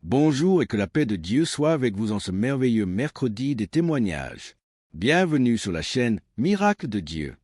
Bonjour et que la paix de Dieu soit avec vous en ce merveilleux mercredi des témoignages. Bienvenue sur la chaîne Miracle de Dieu.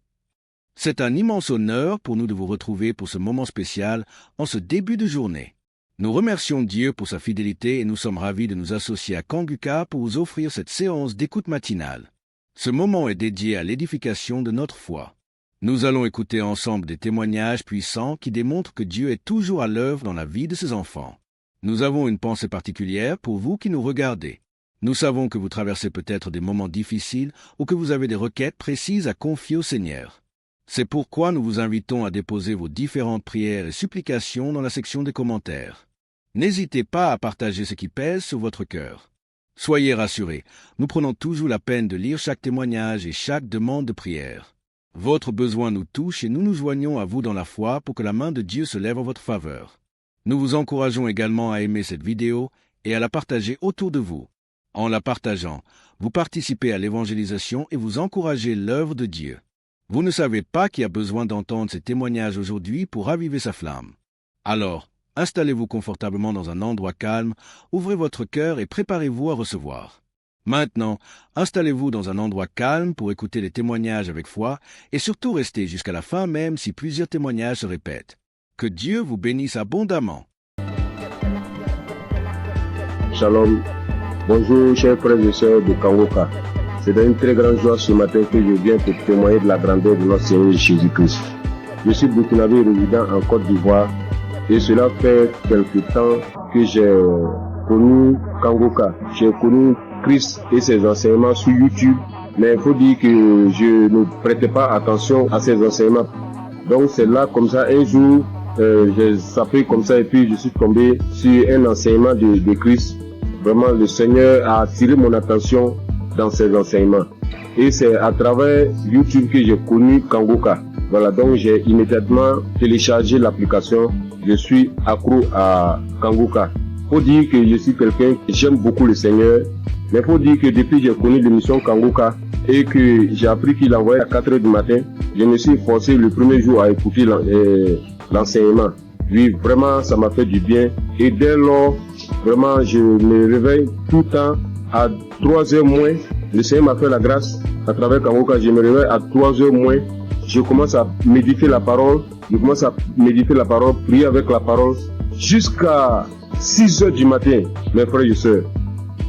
C'est un immense honneur pour nous de vous retrouver pour ce moment spécial en ce début de journée. Nous remercions Dieu pour sa fidélité et nous sommes ravis de nous associer à Kanguka pour vous offrir cette séance d'écoute matinale. Ce moment est dédié à l'édification de notre foi. Nous allons écouter ensemble des témoignages puissants qui démontrent que Dieu est toujours à l'œuvre dans la vie de ses enfants. Nous avons une pensée particulière pour vous qui nous regardez. Nous savons que vous traversez peut-être des moments difficiles ou que vous avez des requêtes précises à confier au Seigneur. C'est pourquoi nous vous invitons à déposer vos différentes prières et supplications dans la section des commentaires. N'hésitez pas à partager ce qui pèse sur votre cœur. Soyez rassurés, nous prenons toujours la peine de lire chaque témoignage et chaque demande de prière. Votre besoin nous touche et nous nous joignons à vous dans la foi pour que la main de Dieu se lève en votre faveur. Nous vous encourageons également à aimer cette vidéo et à la partager autour de vous. En la partageant, vous participez à l'évangélisation et vous encouragez l'œuvre de Dieu. Vous ne savez pas qui a besoin d'entendre ces témoignages aujourd'hui pour raviver sa flamme. Alors, installez-vous confortablement dans un endroit calme, ouvrez votre cœur et préparez-vous à recevoir. Maintenant, installez-vous dans un endroit calme pour écouter les témoignages avec foi et surtout restez jusqu'à la fin même si plusieurs témoignages se répètent. Que Dieu vous bénisse abondamment. Shalom. Bonjour chers frères et sœurs de Kanguka. C'est une très grande joie ce matin que je viens pour témoigner de la grandeur de notre Seigneur Jésus-Christ. Je suis burkinabé résident en Côte d'Ivoire et cela fait quelque temps que j'ai connu Kanguka. J'ai connu Christ et ses enseignements sur YouTube, mais il faut dire que je ne prêtais pas attention à ses enseignements. Donc c'est là comme ça un jour j'ai zappé comme ça et puis je suis tombé sur un enseignement de Christ. Vraiment le Seigneur a attiré mon attention dans ses enseignements. Et c'est à travers YouTube que j'ai connu Kanguka. Voilà, donc j'ai immédiatement téléchargé l'application. Je suis accro à Kanguka. Faut dire que je suis quelqu'un qui j'aime beaucoup le Seigneur. Mais faut dire que depuis que j'ai connu l'émission Kanguka et que j'ai appris qu'il envoyait à 4h du matin, je me suis forcé le premier jour à écouter l'enseignement. Oui, vraiment, ça m'a fait du bien. Et dès lors, vraiment, je me réveille tout le temps à 3h moins. Le Seigneur m'a fait la grâce à travers Kanguka. Je me réveille à 3h moins. Je commence à méditer la parole. Prier avec la parole jusqu'à 6h du matin, mes frères et sœurs.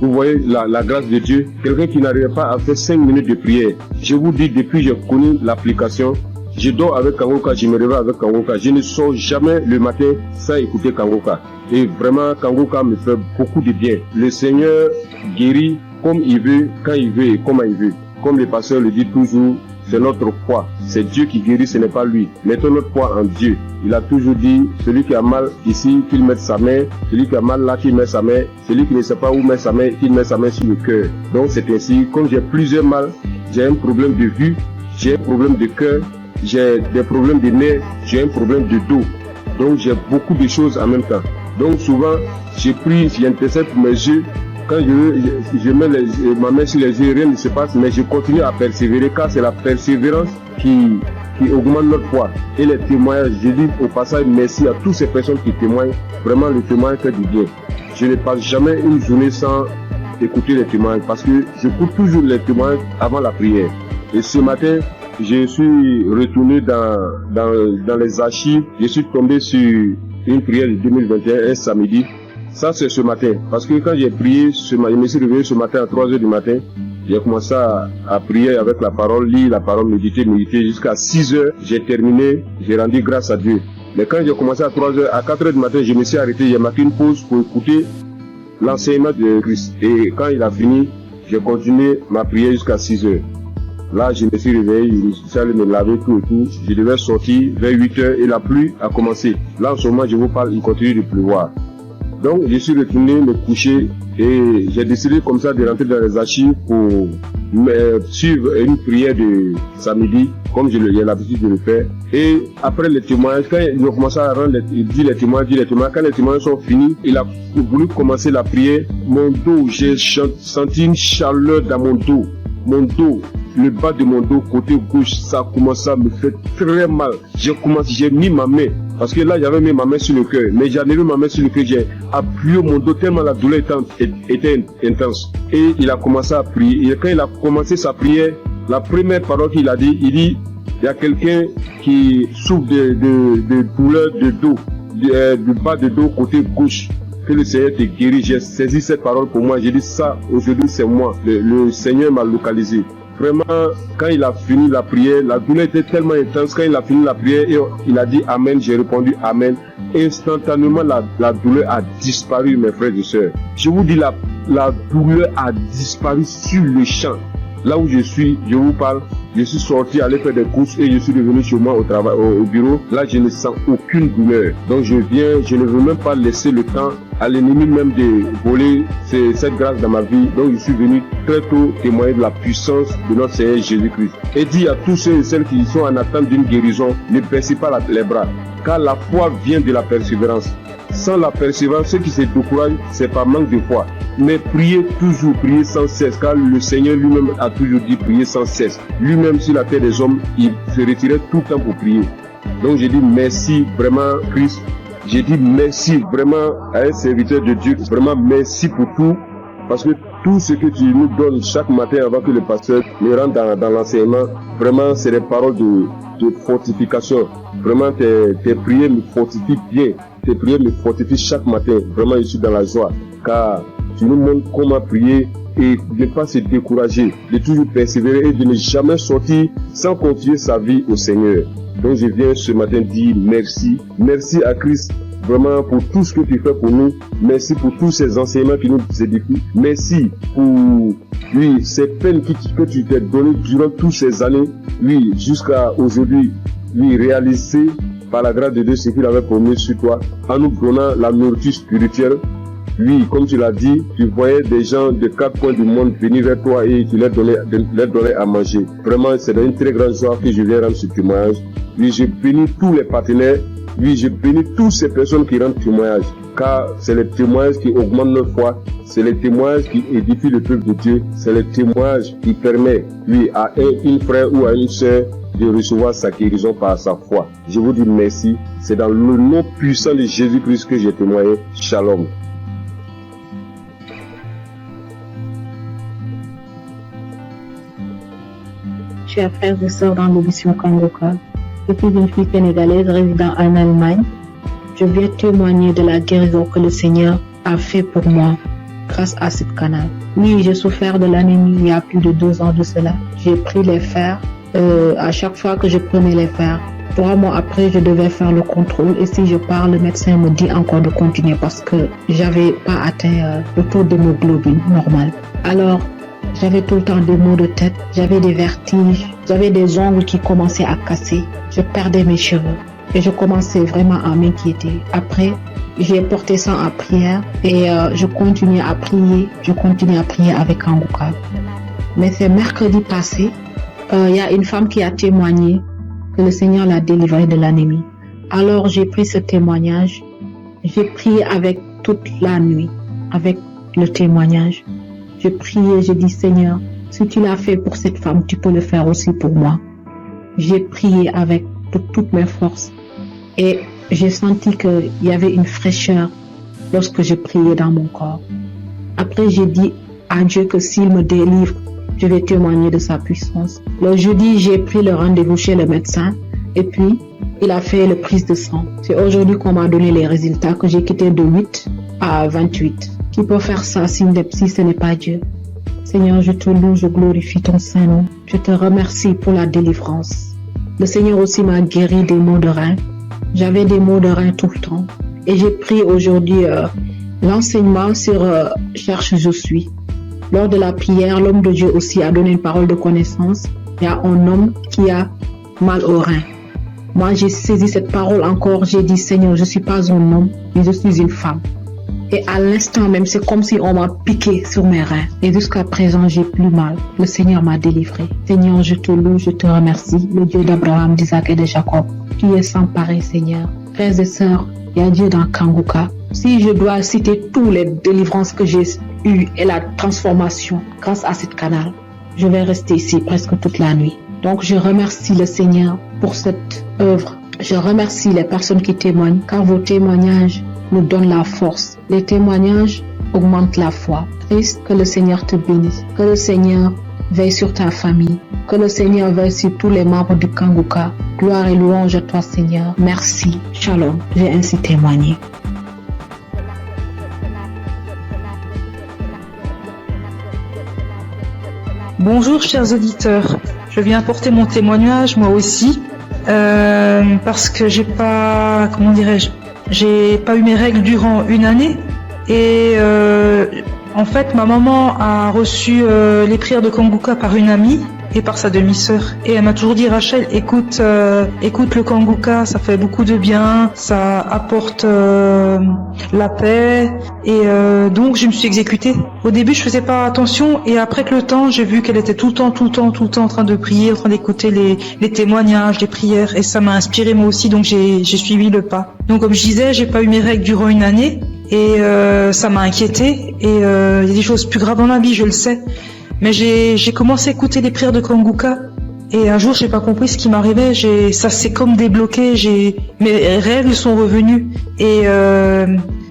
Vous voyez la grâce de Dieu. Quelqu'un qui n'arrive pas à faire 5 minutes de prière. Je vous dis, depuis que j'ai connu l'application, je dors avec Kanguka, je me réveille avec Kanguka. Je ne sors jamais le matin sans écouter Kanguka. Et vraiment, Kanguka me fait beaucoup de bien. Le Seigneur guérit comme il veut, quand il veut et comment il veut. Comme le pasteur le dit toujours, c'est notre foi. C'est Dieu qui guérit, ce n'est pas lui. Mettons notre foi en Dieu. Il a toujours dit, celui qui a mal ici, qu'il mette sa main. Celui qui a mal là, qu'il mette sa main. Celui qui ne sait pas où mettre sa main, qu'il mette sa main sur le cœur. Donc c'est ainsi, comme j'ai plusieurs mal, j'ai un problème de vue, j'ai un problème de cœur, j'ai des problèmes de nerfs, j'ai un problème de dos. Donc j'ai beaucoup de choses en même temps. Donc souvent, j'ai pris, j'intercède pour mes yeux. Quand je mets ma main sur les yeux, rien ne se passe, mais je continue à persévérer car c'est la persévérance qui augmente notre foi. Et les témoignages, je dis au passage merci à toutes ces personnes qui témoignent. Vraiment, le témoignage fait du bien. Je ne passe jamais une journée sans écouter les témoignages parce que je coupe toujours les témoignages avant la prière. Et ce matin, je suis retourné dans les archives. Je suis tombé sur une prière de 2021, un samedi. Ça, c'est ce matin. Parce que quand j'ai prié, je me suis réveillé ce matin à 3h du matin. J'ai commencé à prier avec la parole, lire la parole, méditer jusqu'à 6h. J'ai terminé, j'ai rendu grâce à Dieu. Mais quand j'ai commencé à 3h, à 4h du matin, je me suis arrêté. J'ai marqué une pause pour écouter l'enseignement de Christ. Et quand il a fini, j'ai continué ma prière jusqu'à 6h. Là, je me suis réveillé, je suis allé me laver tout et tout. Je devais sortir vers 8h et la pluie a commencé. Là, en ce moment, je vous parle, il continue de pleuvoir. Donc, je suis retourné me coucher et j'ai décidé comme ça de rentrer dans les archives pour suivre une prière de samedi, comme j'ai l'habitude de le faire. Et après les témoignages, quand il a commencé à dire les témoignages, quand les témoignages sont finis, il a voulu commencer la prière. Mon dos, j'ai senti une chaleur dans mon dos. le bas de mon dos, côté gauche, ça a commencé à me faire très mal. J'ai mis ma main, parce que là, j'avais mis ma main sur le cœur, mais j'avais mis ma main sur le cœur, j'ai appuyé mon dos tellement la douleur était intense. Et il a commencé à prier. Et quand il a commencé sa prière, la première parole qu'il a dit, il dit, il y a quelqu'un qui souffre de douleur de dos, du bas de dos, côté gauche. Que le Seigneur te guérit. J'ai saisi cette parole pour moi. J'ai dit ça, aujourd'hui c'est moi. Le Seigneur m'a localisé. Vraiment, quand il a fini la prière, la douleur était tellement intense. Quand il a fini la prière, il a dit Amen. J'ai répondu Amen. Instantanément, la douleur a disparu, mes frères et sœurs. Je vous dis, la douleur a disparu sur le champ. Là où je suis, je vous parle, je suis sorti aller faire des courses et je suis revenu chez moi au travail, au bureau. Là, je ne sens aucune douleur. Donc, je ne veux même pas laisser le temps à l'ennemi même de voler cette grâce dans ma vie. Donc, je suis venu très tôt témoigner de la puissance de notre Seigneur Jésus-Christ. Et dit à tous ceux et celles qui sont en attente d'une guérison, ne baissez pas les bras, car la foi vient de la persévérance. Sans la persévérance, ceux qui se découragent, c'est par manque de foi. Mais priez toujours, priez sans cesse, car le Seigneur lui-même a toujours dit prier sans cesse. Lui-même sur la terre des hommes, il se retirait tout le temps pour prier. Donc j'ai dit merci vraiment Christ. J'ai dit merci vraiment à un serviteur de Dieu. Vraiment merci pour tout. Parce que tout ce que tu nous donnes chaque matin avant que le pasteur ne rentre dans l'enseignement, vraiment c'est des paroles de fortification. Vraiment tes prières me fortifient bien. Tes prières me fortifient chaque matin. Vraiment je suis dans la joie. Car tu nous montres comment prier et de ne pas se décourager, de toujours persévérer et de ne jamais sortir sans confier sa vie au Seigneur. Donc je viens ce matin dire merci. Merci à Christ vraiment pour tout ce que tu fais pour nous. Merci pour tous ces enseignements qui nous édifient. Merci pour ces peines que tu t'es données durant toutes ces années. Jusqu'à aujourd'hui, réaliser par la grâce de Dieu ce qu'il avait promis sur toi, en nous donnant la nourriture spirituelle. Comme tu l'as dit, tu voyais des gens de 4 coins du monde venir vers toi et tu leur donnais à manger. Vraiment, c'est une très grande joie que je viens rendre ce témoignage. Je bénis tous les partenaires. Je bénis toutes ces personnes qui rendent témoignage. Car c'est les témoignages qui augmentent notre foi. C'est les témoignages qui édifient le peuple de Dieu. C'est les témoignages qui permettent, à un frère ou à une sœur de recevoir sa guérison par sa foi. Je vous dis merci. C'est dans le nom puissant de Jésus-Christ que j'ai témoigné. Shalom. Chers frères et sœurs dans l'émission Kangoka, je suis une fille sénégalaise résidant en Allemagne. Je viens témoigner de la guérison que le Seigneur a fait pour moi grâce à ce canal. Oui, j'ai souffert de l'anémie il y a plus de 2 ans de cela. J'ai pris les fers. À chaque fois que je prenais les fers, 3 mois après, je devais faire le contrôle. Et si je pars, le médecin me dit encore de continuer parce que j'avais pas atteint le taux d'hémoglobine normal. Alors, j'avais tout le temps des maux de tête, j'avais des vertiges, j'avais des ongles qui commençaient à casser, je perdais mes cheveux et je commençais vraiment à m'inquiéter. Après, j'ai porté ça en prière et je continuais à prier avec Kangoka. Mais c'est mercredi passé, il y a une femme qui a témoigné que le Seigneur l'a délivrée de l'anémie. Alors j'ai pris ce témoignage, j'ai prié avec toute la nuit, avec le témoignage. J'ai prié, j'ai dit Seigneur, si tu l'as fait pour cette femme, tu peux le faire aussi pour moi. J'ai prié avec toutes mes forces et j'ai senti qu'il y avait une fraîcheur lorsque je priais dans mon corps. Après, j'ai dit à Dieu que s'il me délivre, je vais témoigner de sa puissance. Le jeudi, j'ai pris le rendez-vous chez le médecin et puis il a fait le prise de sang. C'est aujourd'hui qu'on m'a donné les résultats que j'ai quitté de 8 à 28. Qui peut faire ça si ce n'est pas Dieu? Seigneur, je te loue, je glorifie ton Saint-Nom. Je te remercie pour la délivrance. Le Seigneur aussi m'a guéri des maux de rein. J'avais des maux de rein tout le temps. Et j'ai pris aujourd'hui l'enseignement sur Cherche je suis. Lors de la prière, l'homme de Dieu aussi a donné une parole de connaissance. Il y a un homme qui a mal au rein. Moi, j'ai saisi cette parole encore. J'ai dit, Seigneur, je ne suis pas un homme, mais je suis une femme. Et à l'instant même, c'est comme si on m'a piqué sur mes reins. Et jusqu'à présent, j'ai plus mal. Le Seigneur m'a délivré. Seigneur, je te loue, je te remercie. Le Dieu d'Abraham, d'Isaac et de Jacob. Tu es sans pareil, Seigneur. Frères et sœurs, il y a Dieu dans Kangoka. Si je dois citer toutes les délivrances que j'ai eues et la transformation grâce à ce canal, je vais rester ici presque toute la nuit. Donc je remercie le Seigneur pour cette œuvre. Je remercie les personnes qui témoignent, car vos témoignages nous donnent la force. Les témoignages augmentent la foi. Christ, que le Seigneur te bénisse. Que le Seigneur veille sur ta famille. Que le Seigneur veille sur tous les membres du Kanguka. Gloire et louange à toi, Seigneur. Merci. Shalom. J'ai ainsi témoigné. Bonjour chers auditeurs, je viens apporter mon témoignage moi aussi parce que j'ai pas eu mes règles durant une année et en fait ma maman a reçu les prières de Kanguka par une amie et par sa demi-sœur et elle m'a toujours dit Rachel écoute le Kanguka, ça fait beaucoup de bien, ça apporte la paix et donc je me suis exécutée. Au début je faisais pas attention et après que le temps j'ai vu qu'elle était tout le temps en train de prier, en train d'écouter les témoignages, les prières et ça m'a inspiré moi aussi donc j'ai suivi le pas. Donc comme je disais j'ai pas eu mes règles durant une année et ça m'a inquiétée et il y a des choses plus graves dans la vie je le sais. Mais j'ai commencé à écouter les prières de Kanguka et un jour j'ai pas compris ce qui m'arrivait, ça s'est comme débloqué, mes règles sont revenues et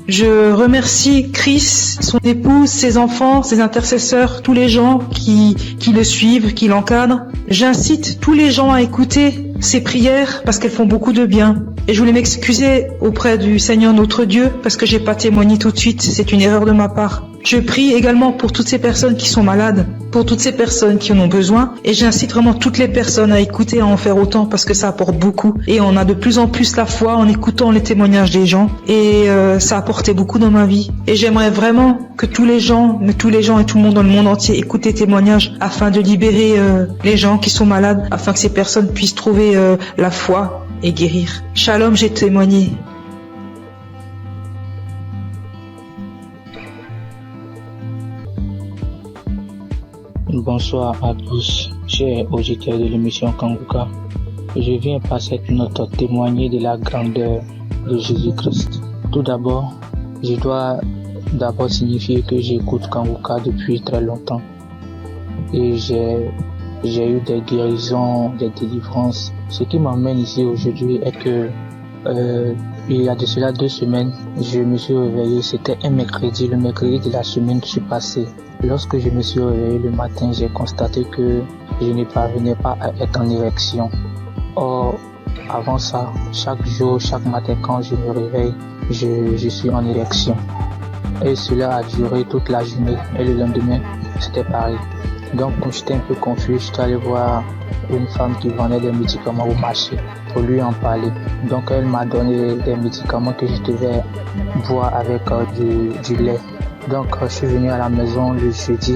je remercie Chris, son épouse, ses enfants, ses intercesseurs, tous les gens qui le suivent, qui l'encadrent. J'incite tous les gens à écouter ces prières parce qu'elles font beaucoup de bien. Et je voulais m'excuser auprès du Seigneur notre Dieu parce que j'ai pas témoigné tout de suite, c'est une erreur de ma part. Je prie également pour toutes ces personnes qui sont malades, pour toutes ces personnes qui en ont besoin et j'incite vraiment toutes les personnes à écouter, à en faire autant parce que ça apporte beaucoup et on a de plus en plus la foi en écoutant les témoignages des gens et ça a apporté beaucoup dans ma vie et j'aimerais vraiment que tous les gens et tout le monde dans le monde entier écoutent les témoignages afin de libérer les gens qui sont malades, afin que ces personnes puissent trouver la foi et guérir. Shalom, j'ai témoigné. Bonsoir à tous, chers auditeurs de l'émission Kanguka. Je viens par cette note témoigner de la grandeur de Jésus-Christ. Tout d'abord, je dois signifier que j'écoute Kanguka depuis très longtemps. Et j'ai eu des guérisons, des délivrances. Ce qui m'emmène ici aujourd'hui est que il y a de cela 2 semaines, je me suis réveillé, c'était un mercredi, le mercredi de la semaine qui s'est passée. Lorsque je me suis réveillé le matin, j'ai constaté que je ne parvenais pas à être en érection. Or, avant ça, chaque jour, chaque matin quand je me réveille, je suis en érection. Et cela a duré toute la journée et le lendemain, c'était pareil. Donc, quand j'étais un peu confus, je suis allé voir une femme qui vendait des médicaments au marché pour lui en parler. Donc, elle m'a donné des médicaments que je devais boire avec du lait. Donc, je suis venu à la maison le jeudi.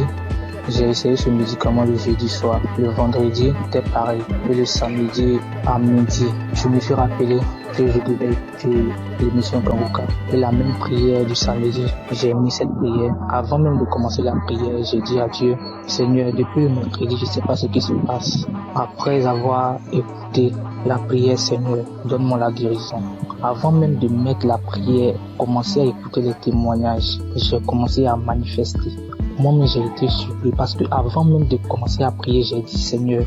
J'ai essayé ce médicament le jeudi soir. Le vendredi, c'était pareil. Et le samedi à midi, je me suis rappelé que je devais écouter l'émission Kanguka. Et la même prière du samedi, j'ai mis cette prière. Avant même de commencer la prière, j'ai dit à Dieu, Seigneur, depuis le mercredi, je ne sais pas ce qui se passe. Après avoir écouté la prière, Seigneur, donne-moi la guérison. Avant même de mettre la prière, commencer à écouter les témoignages, j'ai commencé à manifester. Moi-même, j'ai été surpris parce que avant même de commencer à prier, j'ai dit, Seigneur,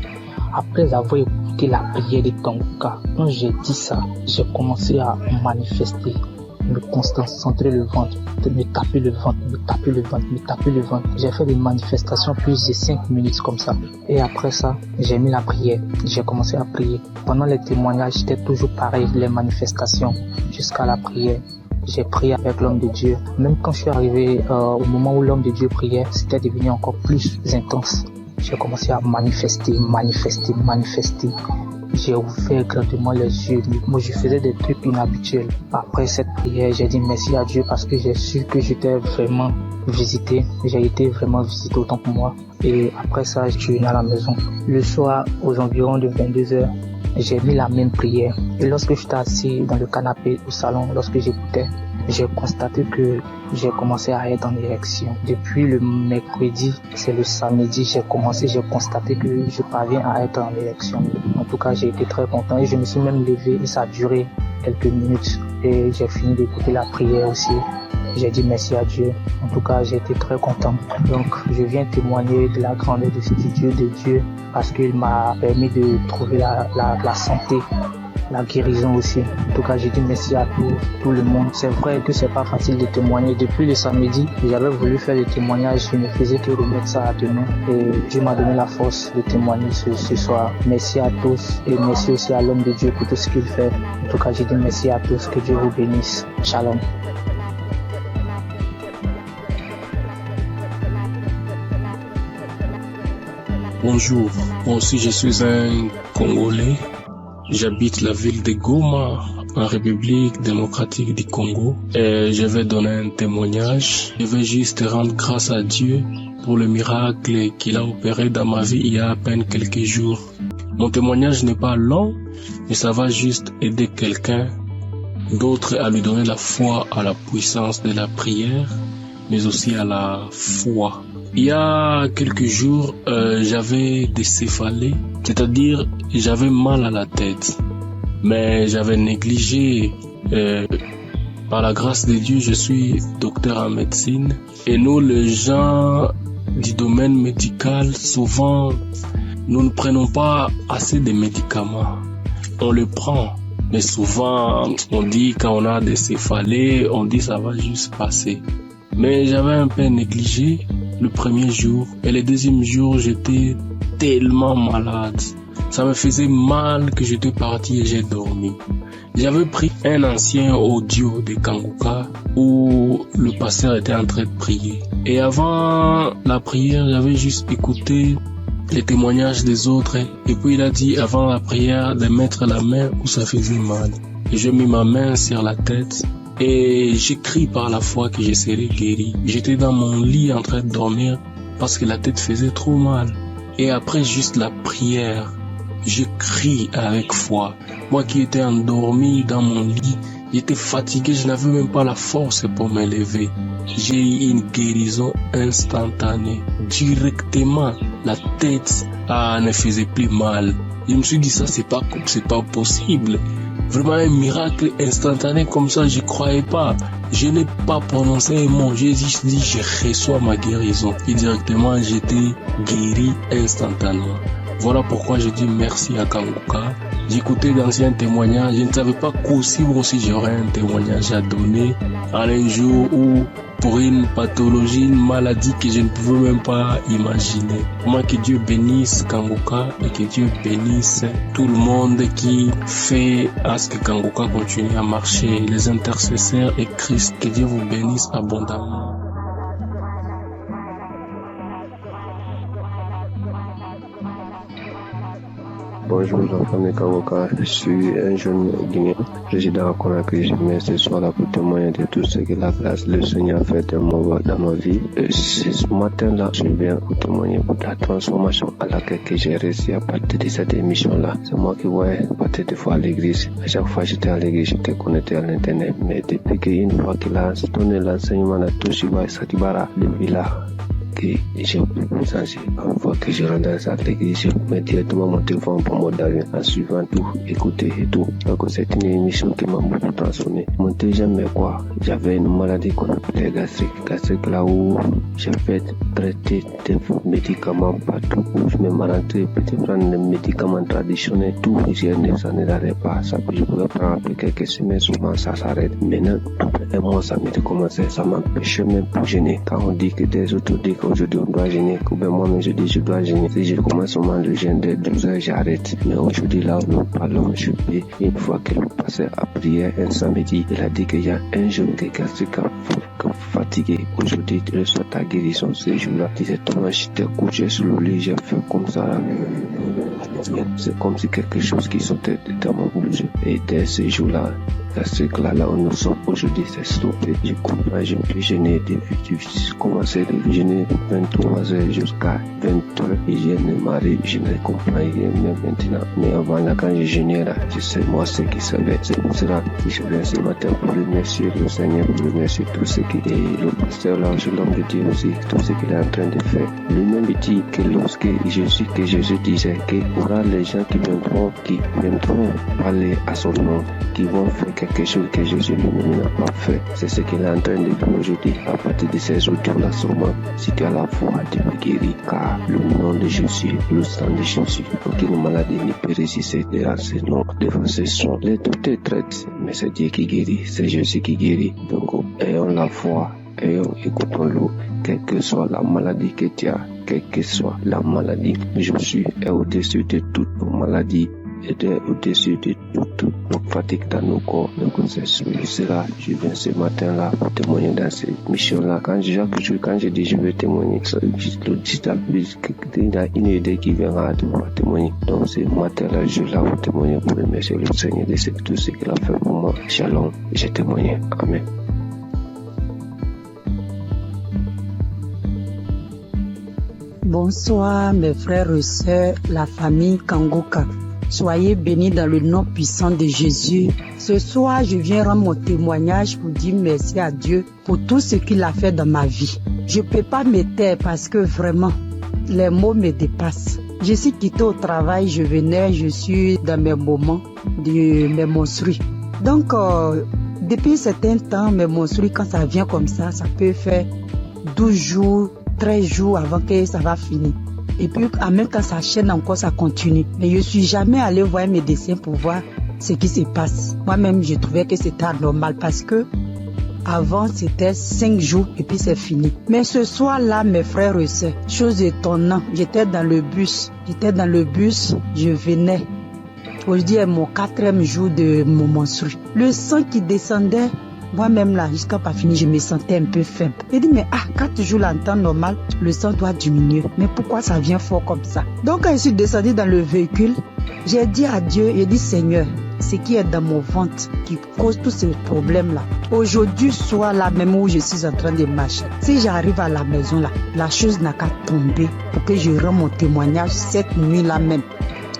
après avoir écouté la prière de Kanguka, quand j'ai dit ça, j'ai commencé à manifester, me concentrer le ventre, me taper le ventre. J'ai fait des manifestations plus de 5 minutes comme ça. Et après ça, j'ai mis la prière. J'ai commencé à prier. Pendant les témoignages, c'était toujours pareil, les manifestations, jusqu'à la prière. J'ai prié avec l'homme de Dieu. Même quand je suis arrivé au moment où l'homme de Dieu priait, c'était devenu encore plus intense. J'ai commencé à manifester. J'ai ouvert grandement les yeux. Moi, je faisais des trucs inhabituels. Après cette prière, j'ai dit merci à Dieu parce que j'ai su que j'étais vraiment visité. J'ai été vraiment visité autant que moi. Et après ça, je suis venu à la maison. Le soir, aux environs de 22h, j'ai mis la même prière. Et lorsque j'étais assis dans le canapé au salon, lorsque j'écoutais, j'ai constaté que j'ai commencé à être en érection. Depuis le mercredi, c'est le samedi, j'ai constaté que je parviens à être en érection. En tout cas, j'ai été très content et je me suis même levé et ça a duré quelques minutes et j'ai fini d'écouter la prière aussi. J'ai dit merci à Dieu. En tout cas, j'ai été très content. Donc, je viens témoigner de la grandeur de Dieu parce qu'il m'a permis de trouver la santé, la guérison aussi. En tout cas, j'ai dit merci à tout le monde. C'est vrai que c'est pas facile de témoigner. Depuis le samedi, j'avais voulu faire des témoignages. Je ne faisais que remettre ça à demain. Et Dieu m'a donné la force de témoigner ce soir. Merci à tous et merci aussi à l'homme de Dieu pour tout ce qu'il fait. En tout cas, j'ai dit merci à tous. Que Dieu vous bénisse. Shalom. Bonjour, moi aussi je suis un Congolais. J'habite la ville de Goma, en République démocratique du Congo. Et je vais donner un témoignage. Je vais juste rendre grâce à Dieu pour le miracle qu'il a opéré dans ma vie il y a à peine quelques jours. Mon témoignage n'est pas long, mais ça va juste aider quelqu'un d'autre à lui donner la foi à la puissance de la prière, mais aussi à la foi. Il y a quelques jours, j'avais des céphalées, c'est-à-dire j'avais mal à la tête, mais j'avais négligé. Par la grâce de Dieu, je suis docteur en médecine et nous, les gens du domaine médical, souvent, nous ne prenons pas assez de médicaments. On le prend, mais souvent, on dit quand on a des céphalées, on dit ça va juste passer. Mais j'avais un peu négligé le premier jour et le deuxième jour j'étais tellement malade. Ça me faisait mal que j'étais parti et j'ai dormi. J'avais pris un ancien audio de Kanguka où le pasteur était en train de prier. Et avant la prière, j'avais juste écouté les témoignages des autres. Et puis il a dit avant la prière de mettre la main où ça faisait mal. Et j'ai mis ma main sur la tête. Et j'ai crié par la foi que je serais guéri. J'étais dans mon lit en train de dormir parce que la tête faisait trop mal. Et après juste la prière, je crie avec foi. Moi qui étais endormi dans mon lit, j'étais fatigué, je n'avais même pas la force pour me lever. J'ai eu une guérison instantanée. Directement, la tête ne faisait plus mal. Je me suis dit ça c'est pas possible. Vraiment un miracle instantané comme ça, je croyais pas. Je n'ai pas prononcé un mot, j'ai juste dit je reçois ma guérison. Et directement j'étais guéri instantanément. Voilà pourquoi je dis merci à Kanguka. J'écoutais d'anciens témoignages, je ne savais pas qu'aussi moi aussi j'aurais un témoignage à donner en un jour où pour une pathologie, une maladie que je ne pouvais même pas imaginer. Moi que Dieu bénisse Kanguka et que Dieu bénisse tout le monde qui fait à ce que Kanguka continue à marcher, les intercesseurs et Christ, que Dieu vous bénisse abondamment. Bonjour, enfants de Kanguka. Je suis un jeune Guinéen, résident à Conakry. Je viens ce soir là pour témoigner de tout ce que la grâce le Seigneur a fait dans ma vie. Ce matin-là, je viens pour témoigner pour la transformation à laquelle j'ai réussi à partir de cette émission-là. C'est moi qui voyais partir des fois à l'église. À chaque fois que j'étais à l'église, j'étais connecté à l'internet. Mais depuis qu'une fois qu'il a donné l'enseignement à Toshiba Satibara, depuis là, que j'ai changé. Une fois que je rentre à l'église, je mets directement mon téléphone pour mode d'avion en suivant tout, écouter et tout. Donc c'est une émission qui m'a beaucoup transformé. Mon deuxième, mais quoi, j'avais une maladie qu'on appelait gastrique là où j'ai fait traiter des médicaments partout où je me rentré, peut-être prendre des médicaments traditionnels, tout, ça ne n'arrête pas. Ça je pouvais prendre après quelques semaines, souvent ça s'arrête. Maintenant, après un mois, ça m'était commencé, ça m'empêchait même pour gêner. Quand on dit que des autres disent qu'aujourd'hui on doit gêner, que ben moi-même je dis je dois gêner. Si je commence seulement le gêne de 12 heures, j'arrête. Mais aujourd'hui là où nous parlons, je peux, une fois que le pasteur a prié un samedi, il a dit qu'il y a un jeune qui est gastrique fatigué. Aujourd'hui, tu reçois ta guérison ce jour-là. Directement, j'étais couché sur le lit, j'ai fait comme ça. C'est comme si quelque chose qui sortait de mon bouche. Et dès ce jour-là, gastrique là où nous sommes aujourd'hui, c'est stoppé. Je comprends, je peux gêner depuis que j'ai commencé de gêner de 23 heures jusqu'à 20 heures. Et je ne m'arrive, je ne comprends rien même maintenant. Mais avant là, quand je gênais là, je sais moi ce qui savait. C'est pour cela que je viens ce matin pour remercier le Seigneur, pour remercier tout ce qui est le pasteur là, l'homme de Dieu aussi, tout ce qu'il est en train de faire. Lui-même dit que lorsque Jésus disait qu'il y aura les gens qui viendront parler à son nom, qui vont faire quelque chose que Jésus lui-même n'a pas fait. C'est ce qu'il est en train de faire aujourd'hui. À partir de ces audios-là, sûrement, si tu as la foi, tu peux guérir. Car le nom de Jésus, le sang de Jésus, aucune maladie ne peut résister à ce nom, devant ce son. Les doutes te traitent, mais c'est Dieu qui guérit, c'est Jésus qui guérit. Donc, ayons la foi, écoutons-le, quelle que soit la maladie que tu as, quelle que soit la maladie. Jésus est au-dessus de toute maladie. Et au-dessus de toute nos fatigues dans nos corps. Donc, c'est cela. Je viens ce matin-là pour témoigner dans cette mission-là. Quand je dis je vais témoigner, il y a une idée qui viendra de pouvoir témoigner. Donc, ce matin-là, je suis là pour témoigner, pour remercier le Seigneur de tout ce qu'il a fait pour moi. Shalom. J'ai témoigné. Amen. Bonsoir mes frères et sœurs, la famille Kangoka. Soyez bénis dans le nom puissant de Jésus. Ce soir, je viens rendre mon témoignage pour dire merci à Dieu pour tout ce qu'il a fait dans ma vie. Je ne peux pas me taire parce que vraiment, les mots me dépassent. Je suis quitté au travail, je suis dans mes moments de mes menstrues. Donc, depuis certain temps, mes menstrues, quand ça vient comme ça peut faire 12 jours, 13 jours avant que ça va finir. Et puis, en même temps, ça chaîne encore, ça continue. Mais je ne suis jamais allé voir un médecin pour voir ce qui se passe. Moi-même, je trouvais que c'était anormal parce que avant, c'était 5 jours et puis c'est fini. Mais ce soir-là, mes frères et sœurs, chose étonnante, j'étais dans le bus, je venais. Aujourd'hui est mon 4e jour de mon menstru. Le sang qui descendait, moi-même là, jusqu'à pas fini, je me sentais un peu faible. J'ai dit, mais 4 jours là, en temps normal, le sang doit diminuer. Mais pourquoi ça vient fort comme ça? Donc quand je suis descendue dans le véhicule, j'ai dit à Dieu, j'ai dit, Seigneur, ce qui est dans mon ventre qui cause tous ces problèmes-là. Aujourd'hui, soir là même où je suis en train de marcher, si j'arrive à la maison là, la chose n'a qu'à tomber pour que je rende mon témoignage cette nuit-là même.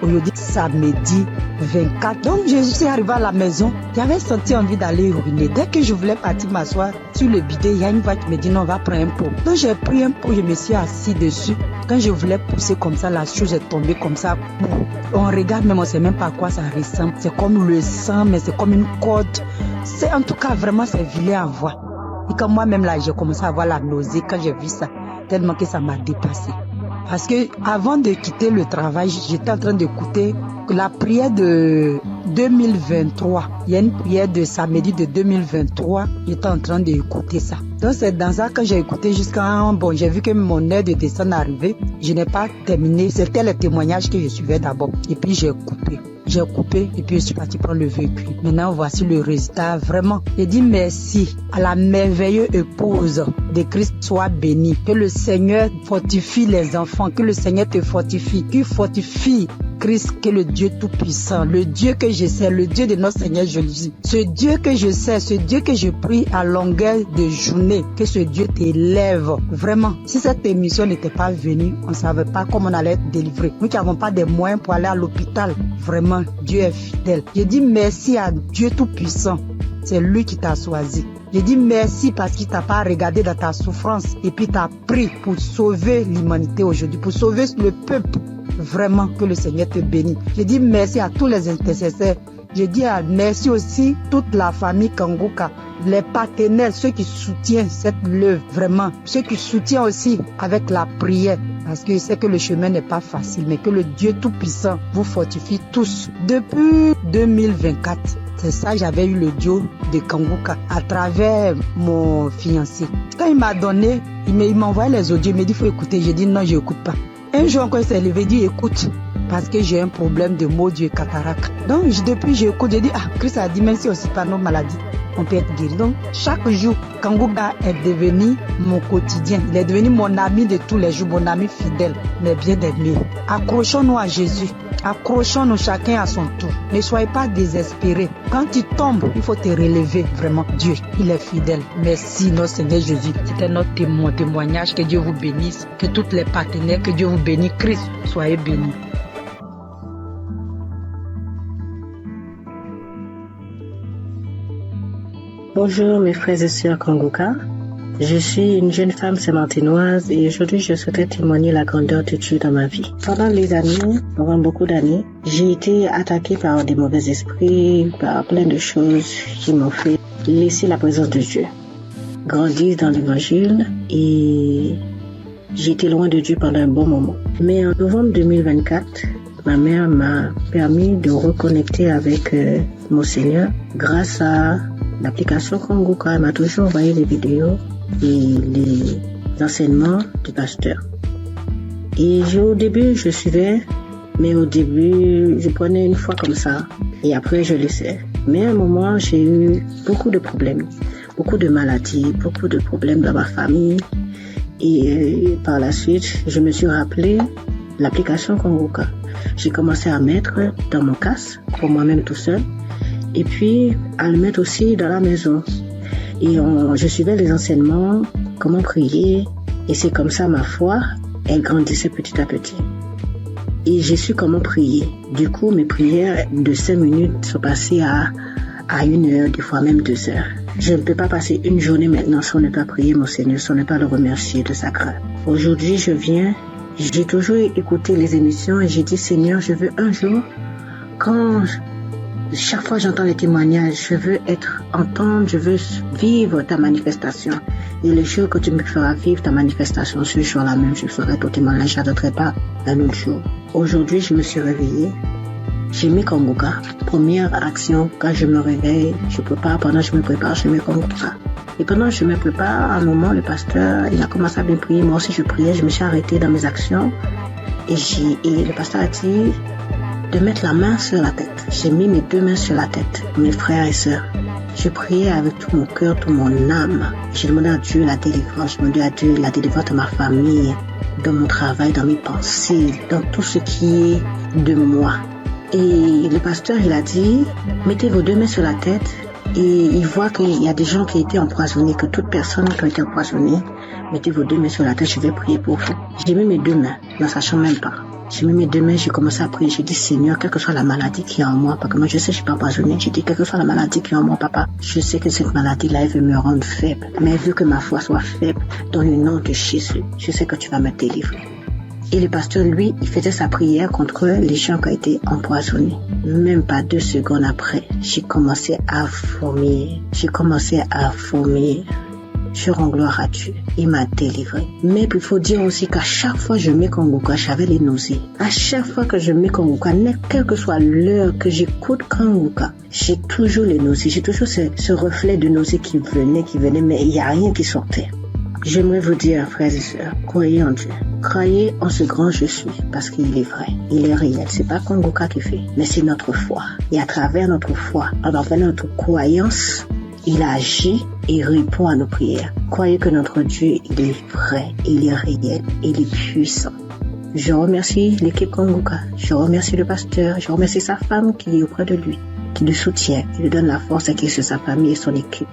Aujourd'hui, samedi 24. Donc, je suis arrivée à la maison. J'avais senti envie d'aller uriner. Dès que je voulais partir m'asseoir sur le bidet, il y a une voix qui me dit non, on va prendre un pot. Donc, j'ai pris un pot, je me suis assis dessus. Quand je voulais pousser comme ça, la chose est tombée comme ça. On regarde, mais on ne sait même pas à quoi ça ressemble. C'est comme le sang, mais c'est comme une corde. C'est en tout cas vraiment, c'est vilain à voir. Et quand moi-même là, j'ai commencé à avoir la nausée quand j'ai vu ça, tellement que ça m'a dépassé. Parce que avant de quitter le travail, j'étais en train d'écouter la prière de 2023. Il y a une prière de samedi de 2023. J'étais en train d'écouter ça. Donc c'est dans ça que j'ai écouté jusqu'à j'ai vu que mon heure de descente arrivait. Je n'ai pas terminé. C'était le témoignage que je suivais d'abord. Et puis j'ai coupé et puis je suis parti prendre le véhicule. Maintenant, voici le résultat. Vraiment, j'ai dit merci à la merveilleuse épouse de Christ soit bénie. Que le Seigneur fortifie les enfants, que le Seigneur te fortifie, qu'il fortifie Christ, que le Dieu tout-puissant, le Dieu que je sais, le Dieu de notre Seigneur Jésus. Ce Dieu que je sais, ce Dieu que je prie à longueur de journée, que ce Dieu t'élève. Vraiment, si cette émission n'était pas venue, on ne savait pas comment on allait être délivré. Nous qui n'avons pas de moyens pour aller à l'hôpital, vraiment, Dieu est fidèle. Je dis merci à Dieu tout-puissant. C'est lui qui t'a choisi. Je dis merci parce qu'il t'a pas regardé dans ta souffrance et puis t'a pris pour sauver l'humanité aujourd'hui, pour sauver le peuple. Vraiment que le Seigneur te bénisse. Je dis merci à tous les intercesseurs. Je dis merci aussi toute la famille Kangoka, les partenaires, ceux qui soutiennent cette œuvre, vraiment, ceux qui soutiennent aussi avec la prière, parce que je sais que le chemin n'est pas facile, mais que le Dieu Tout-Puissant vous fortifie tous. Depuis 2024, c'est ça, j'avais eu le duo de Kangoka à travers mon fiancé. Quand il m'a donné, il m'a envoyé les audios, il m'a dit il faut écouter. J'ai dit non, je n'écoute pas. Un jour encore, il s'est levé, il dit écoute, parce que j'ai un problème de maux d'yeux cataracte. Donc depuis j'écoute, j'ai dit Christ a dit même si aussi par nos maladies, on peut être guéri. Donc chaque jour, Kangoka est devenu mon quotidien. Il est devenu mon ami de tous les jours, mon ami fidèle, mais bien aimé. Accrochons-nous à Jésus. Accrochons-nous chacun à son tour. Ne soyez pas désespérés. Quand tu tombes, il faut te relever. Vraiment, Dieu, il est fidèle. Merci, notre Seigneur Jésus. C'était notre témoignage. Que Dieu vous bénisse. Que tous les partenaires, que Dieu vous bénisse. Christ, soyez bénis. Bonjour mes frères et sœurs Kangoka. Je suis une jeune femme saint-martinoise et aujourd'hui je souhaiterais témoigner la grandeur de Dieu dans ma vie. Pendant beaucoup d'années, j'ai été attaquée par des mauvais esprits, par plein de choses qui m'ont fait laisser la présence de Dieu, grandir dans l'évangile et j'ai été loin de Dieu pendant un bon moment. Mais en novembre 2024, ma mère m'a permis de reconnecter avec mon Seigneur grâce à l'application Kanguka. Elle m'a toujours envoyé des vidéos et les enseignements du pasteur. Et au début, je suivais, mais au début, je prenais une fois comme ça et après, je laissais. Mais à un moment, j'ai eu beaucoup de problèmes, beaucoup de maladies, beaucoup de problèmes dans ma famille. Et par la suite, je me suis rappelé l'application Kanguka. J'ai commencé à mettre dans mon casque pour moi-même tout seul et puis à le mettre aussi dans la maison. Et je suivais les enseignements, comment prier et c'est comme ça ma foi, elle grandissait petit à petit. Et j'ai su comment prier. Du coup, mes prières de 5 minutes sont passées à 1 heure, des fois même 2 heures. Je ne peux pas passer une journée maintenant sans ne pas prier mon Seigneur, sans ne pas le remercier de sa grâce. Aujourd'hui, j'ai toujours écouté les émissions et j'ai dit Seigneur, je veux un jour, chaque fois j'entends les témoignages, je veux entendre, je veux vivre ta manifestation. Et le jour que tu me feras vivre ta manifestation, ce jour-là même, je ferai ton témoignage, je n'attendrai pas un autre jour. Aujourd'hui, je me suis réveillée. J'ai mis Kanguka. Première action, quand je me réveille, je prépare, pendant que je me prépare, je mets Kanguka. Et pendant que je me prépare, à un moment, le pasteur, il a commencé à bien prier. Moi aussi, je priais, je me suis arrêtée dans mes actions. Et le pasteur a dit de mettre la main sur la tête. J'ai mis mes 2 mains sur la tête, mes frères et sœurs. Je priais avec tout mon cœur, toute mon âme. J'ai demandé à Dieu la délivrance. J'ai demandé à Dieu la délivrance de ma famille, dans mon travail, dans mes pensées, dans tout ce qui est de moi. Et le pasteur, il a dit, mettez vos 2 mains sur la tête et il voit qu'il y a des gens qui ont été empoisonnés, que toute personne qui a été empoisonnée, mettez vos 2 mains sur la tête, je vais prier pour vous. J'ai mis mes 2 mains, ne sachant même pas. J'ai mis mes 2 mains, j'ai commencé à prier. J'ai dit, Seigneur, quelle que soit la maladie qui est en moi, parce que moi je sais que je ne suis pas empoisonnée. J'ai dit, quelle que soit la maladie qui est en moi, papa, je sais que cette maladie-là, elle veut me rendre faible. Mais elle veut que ma foi soit faible. Dans le nom de Jésus, je sais que tu vas me délivrer. Et le pasteur, lui, il faisait sa prière contre les gens qui ont été empoisonnés. Même pas 2 secondes après, j'ai commencé à vomir. Je rends gloire à Dieu. Il m'a délivré. Mais il faut dire aussi qu'à chaque fois que je mets Kanguka, j'avais les nausées. À chaque fois que je mets Kanguka, quelle que soit l'heure que j'écoute Kanguka, j'ai toujours les nausées. J'ai toujours ce reflet de nausées qui venait, mais il n'y a rien qui sortait. J'aimerais vous dire, frères et sœurs, croyez en Dieu. Croyez en ce grand je suis, parce qu'il est vrai, il est réel. C'est pas Kanguka qui fait, mais c'est notre foi. Et à travers notre foi, à travers notre croyance, il agit et répond à nos prières. Croyez que notre Dieu, il est vrai, il est réel, il est puissant. Je remercie l'équipe Kanguka, je remercie le pasteur, je remercie sa femme qui est auprès de lui, qui le soutient, qui lui donne la force et qui est sur sa famille et son équipe.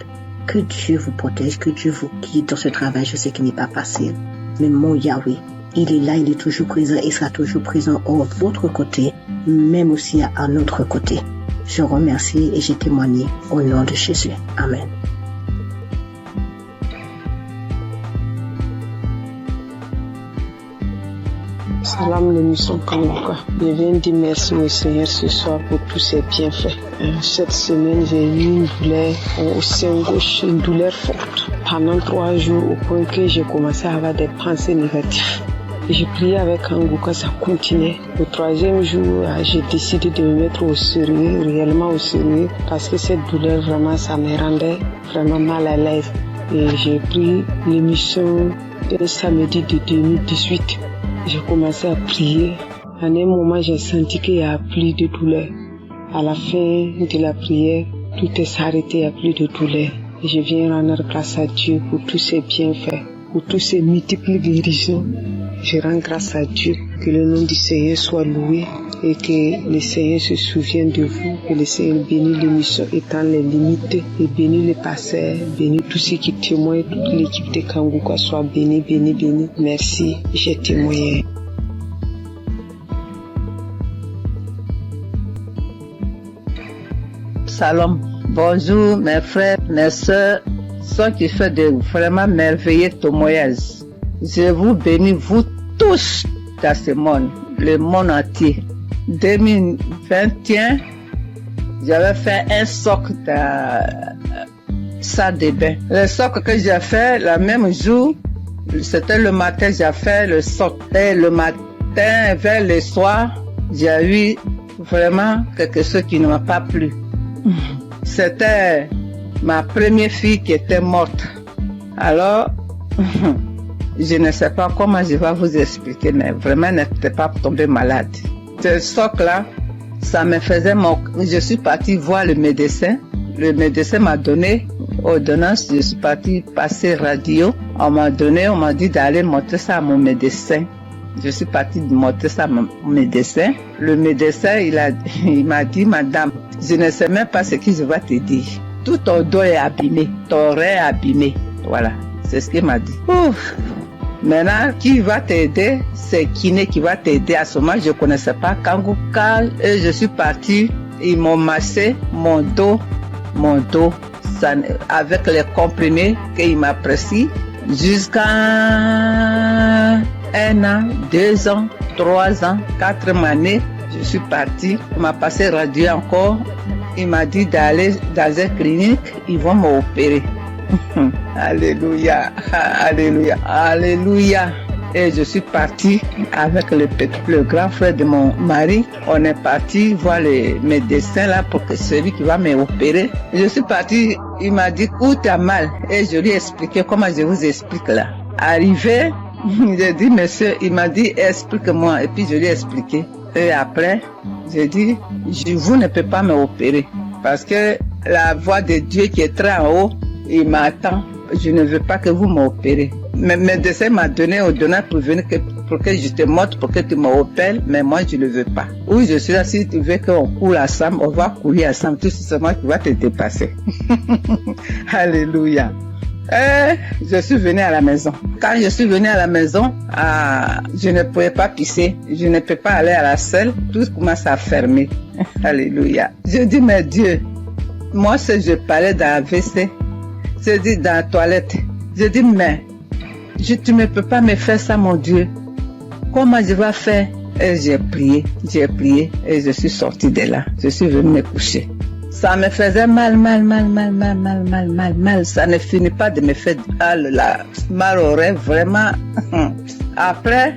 Que Dieu vous protège, que Dieu vous guide dans ce travail. Je sais qu'il n'est pas facile. Mais mon Yahweh, il est là, il est toujours présent et sera toujours présent à votre côté, même aussi à notre côté. Je remercie et j'ai témoigné au nom de Jésus. Amen. Salam l'émission Kanguka. Je viens dire merci au Seigneur ce soir pour tous ses bienfaits. Cette semaine, j'ai eu une douleur au sein gauche, une douleur forte. Pendant 3 jours, au point que j'ai commencé à avoir des pensées négatives. Et j'ai prié avec Kanguka, ça continuait. Le 3e jour, j'ai décidé de me mettre au sérieux, réellement au sérieux, parce que cette douleur, vraiment, ça me rendait vraiment mal à l'aise. Et j'ai pris l'émission un samedi de 2018. J'ai commencé à prier. À un moment, j'ai senti qu'il n'y a plus de douleur. À la fin de la prière, tout est arrêté, il n'y a plus de douleur. Et je viens rendre grâce à Dieu pour tous ses bienfaits, pour tous ses multiples guérisons. Je rends grâce à Dieu, que le nom du Seigneur soit loué et que le Seigneur se souvienne de vous, que le Seigneur bénisse l'émission étant les limites et bénisse les pasteurs, bénisse tous ceux qui témoignent, toute l'équipe de Kanguka soit bénie, bénie, bénie. Merci, j'ai témoigné. Salam. Bonjour mes frères, mes sœurs. Soit qui fait de vraiment merveilleux témoignages. Je vous bénis, vous tous, dans ce monde, le monde entier. 2021, j'avais fait un socle dans salle de bain. Le socle que j'ai fait, le même jour, c'était le matin, j'ai fait le socle. Et le matin, vers le soir, j'ai eu vraiment quelque chose qui ne m'a pas plu. C'était ma première fille qui était morte. Alors, je ne sais pas comment je vais vous expliquer, mais vraiment, elle n'était pas tombée malade. Ce socle-là, ça me faisait je suis partie voir le médecin. Le médecin m'a donné ordonnance. Je suis partie passer radio. On m'a dit d'aller montrer ça à mon médecin. Je suis partie montrer ça à mon médecin. Le médecin, il m'a dit, madame, je ne sais même pas ce que je vais te dire. Tout ton dos est abîmé, ton rein est abîmé. Voilà, c'est ce qu'il m'a dit. Ouf. Maintenant, qui va t'aider? C'est kiné qui va t'aider. À ce moment, je ne connaissais pas Kanguka. Et je suis partie, ils m'ont massé mon dos, ça, avec les comprimés qu'il m'a prescrit jusqu'à 1 an, 2 ans, 3 ans, 4 années. Je suis partie, il m'a passé radio encore. Il m'a dit d'aller dans une clinique, ils vont m'opérer. Alléluia, alléluia, alléluia. Et je suis partie avec le grand frère de mon mari. On est parti voir le médecin là pour que celui qui va m'opérer. Je suis partie, il m'a dit où t'as mal. Et je lui ai expliqué comment je vous explique là. Arrivé, j'ai dit monsieur, il m'a dit explique-moi. Et puis je lui ai expliqué. Et après, j'ai dit, vous ne pouvez pas m'opérer. Parce que la voix de Dieu qui est très en haut, il m'attend. Je ne veux pas que vous m'opérez. Mais le médecin m'a donné ordonnance pour venir pour que je te montre, pour que tu m'opères, mais moi je ne veux pas. Où je suis là, si tu veux qu'on coule ensemble, on va courir ensemble, tout simplement qui va te dépasser. Alléluia. Et je suis venue à la maison. Quand je suis venue à la maison, je ne pouvais pas pisser, je ne peux pas aller à la selle, tout commence à fermer. Alléluia. Je dis, mais Dieu, moi si je parlais dans la WC, je dis dans la toilette, je dis, mais tu ne peux pas me faire ça, mon Dieu. Comment je vais faire? Et j'ai prié et je suis sortie de là. Je suis venue me coucher. Ça me faisait mal. Ça ne finit pas de me faire mal au rêve, vraiment. Après,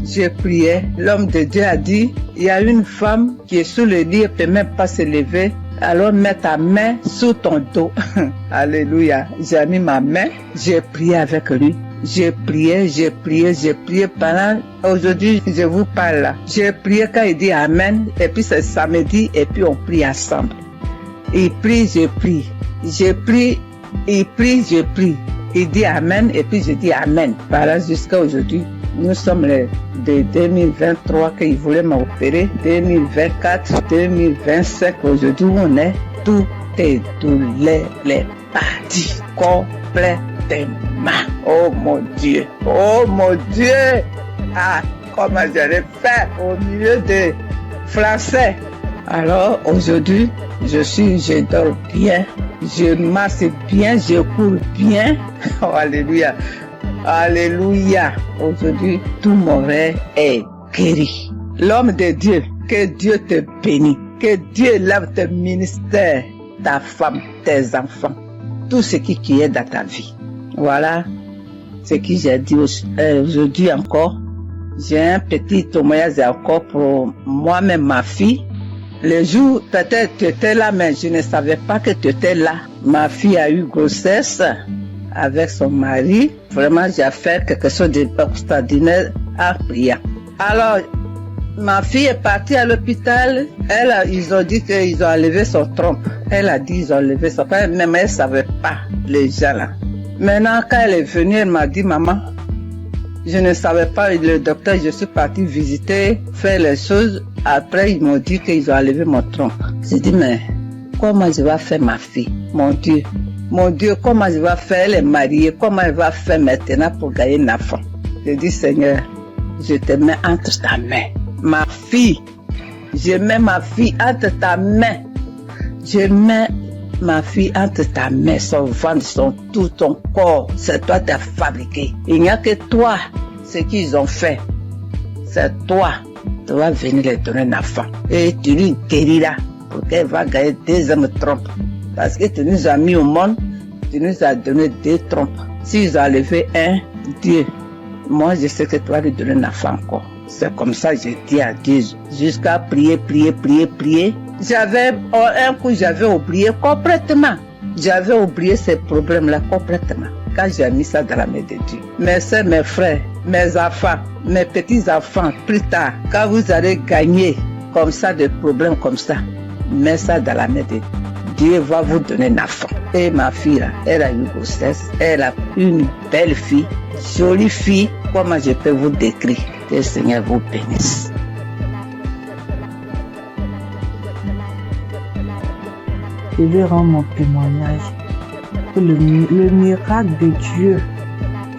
j'ai prié. L'homme de Dieu a dit, il y a une femme qui est sous le lit, elle ne peut même pas se lever. Alors mets ta main sous ton dos. Alléluia. J'ai mis ma main, j'ai prié avec lui. J'ai prié pendant, aujourd'hui je vous parle là. J'ai prié quand il dit Amen, et puis c'est samedi, et puis on prie ensemble. Il prie, je prie. Je prie, il prie, je prie. Il dit Amen, et puis je dis Amen. Voilà, jusqu'à aujourd'hui. Nous sommes de 2023 qu'il voulait m'opérer. 2024, 2025, aujourd'hui on est, tout est douleur, les parties complètement. Oh mon Dieu, comment j'allais faire au milieu des Français. Alors aujourd'hui, je dors bien, je marche bien, je cours bien. Oh, alléluia. Alléluia. Aujourd'hui, tout mon rêve est guéri. L'homme de Dieu, que Dieu te bénisse. Que Dieu lave tes ministères, ta femme, tes enfants. Tout ce qui est dans ta vie. Voilà ce que j'ai dit aujourd'hui encore. J'ai un petit témoignage encore pour moi-même, ma fille. Le jour, peut-être tu étais là, mais je ne savais pas que tu étais là. Ma fille a eu grossesse avec son mari. Vraiment, j'ai fait quelque chose d'extraordinaire en priant. Alors, ma fille est partie à l'hôpital. Ils ont dit qu'ils ont enlevé son trompe. Elle a dit qu'ils ont enlevé son trompe, mais elle ne savait pas, les gens là. Maintenant, quand elle est venue, elle m'a dit, maman, je ne savais pas, le docteur, je suis partie visiter, faire les choses. Après, ils m'ont dit qu'ils ont enlevé mon trompe. J'ai dit, mais comment je vais faire ma fille? Mon Dieu, comment je vais faire? Elle est mariée, comment elle va faire maintenant pour gagner un enfant? J'ai dit, Seigneur, je te mets entre ta main. Ma fille, je mets ma fille entre ta main. Je mets Ma fille, entre ta main, son ventre, tout ton corps, c'est toi qui as fabriqué. Il n'y a que toi, ce qu'ils ont fait. C'est toi. Tu vas venir les donner un enfant. Et tu lui guériras pour qu'elle va gagner 2 hommes trompes. Parce que tu nous as mis au monde, tu nous as donné 2 trompes. S'ils ont enlevé un, Dieu, moi je sais que tu vas lui donner un enfant encore. C'est comme ça que j'ai dit à Dieu, jusqu'à prier. J'avais, un coup j'avais oublié complètement. J'avais oublié ces problèmes-là complètement. Quand j'ai mis ça dans la main de Dieu. Mes soeurs, mes frères, mes enfants, mes petits-enfants, plus tard, quand vous allez gagner comme ça, des problèmes comme ça, mets ça dans la main de Dieu. Dieu va vous donner un enfant. Et ma fille, là, elle a une grossesse, elle a une belle fille, jolie fille. Comment je peux vous décrire? Que le Seigneur vous bénisse. Je vais rendre mon témoignage. Le miracle de Dieu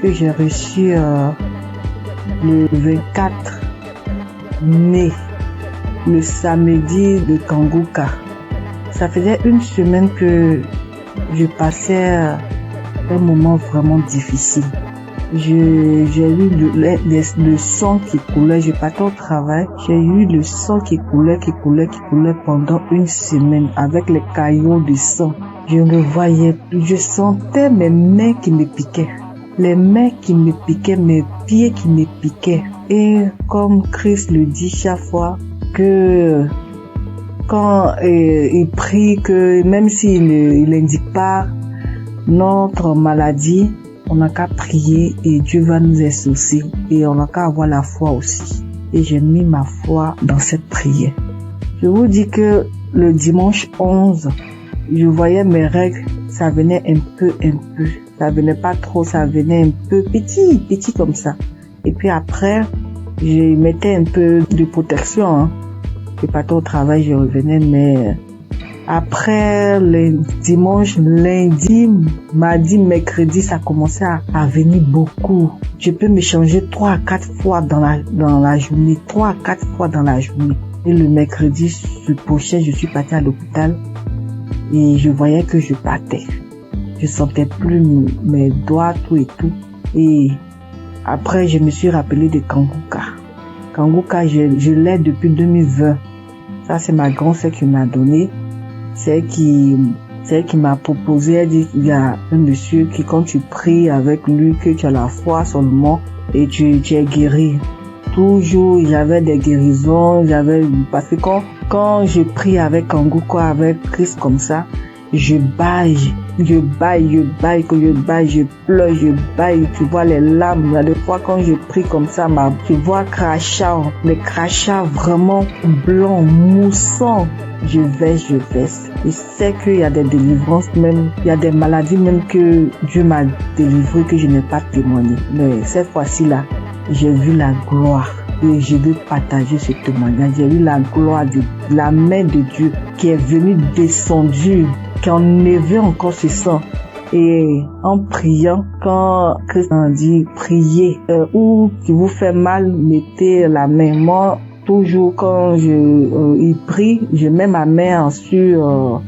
que j'ai reçu le 24 mai, le samedi de Kangoka. Ça faisait 1 semaine que je passais un moment vraiment difficile. J'ai eu le sang qui coulait, je partais au travail, j'ai eu le sang qui coulait pendant 1 semaine avec les caillots de sang. Je ne voyais plus, je sentais mes mains qui me piquaient, les mains qui me piquaient, mes pieds qui me piquaient. Et comme Christ le dit chaque fois, que quand il prie, que même s'il n'indique pas notre maladie, on n'a qu'à prier et Dieu va nous exaucer. Et on n'a qu'à avoir la foi aussi. Et j'ai mis ma foi dans cette prière. Je vous dis que le dimanche 11, je voyais mes règles, ça venait un peu. Ça venait pas trop, ça venait un peu petit comme ça. Et puis après, je mettais un peu de protection. Je partais au travail, je revenais, mais après le dimanche, lundi, mardi, mercredi, ça commençait à venir beaucoup. Je peux me changer 3 à 4 fois dans la journée, 3 à 4 fois dans la journée. Et le mercredi, je suis partie à l'hôpital et je voyais que je battais. Je sentais plus mes doigts, tout et tout. Et après, je me suis rappelé de Kangoka. Kangoka, je l'ai depuis 2020. Ça, c'est ma grand-sœur qui m'a donné. C'est elle qui m'a proposé. Elle dit, il y a un monsieur qui, quand tu pries avec lui, que tu as la foi seulement et tu es guéri. Toujours, il y avait des guérisons, parce que quand je prie avec Kangoka, avec Christ comme ça, je baille, je pleure, je baille, tu vois les larmes. Il y a des fois quand je prie comme ça, tu vois les crachats vraiment blancs, moussants. Je verse. Je sais qu'il y a des délivrances même, il y a des maladies même que Dieu m'a délivré que je n'ai pas témoigné. Mais cette fois-ci là, j'ai vu la gloire. Et je veux partager ce témoignage. J'ai vu la gloire de la main de Dieu qui est venue descendue, qui a enlevé encore ce sang. Et en priant, quand Christ a dit priez, ou qui vous fait mal, mettez la main. Moi, toujours quand il prie, je mets ma main sur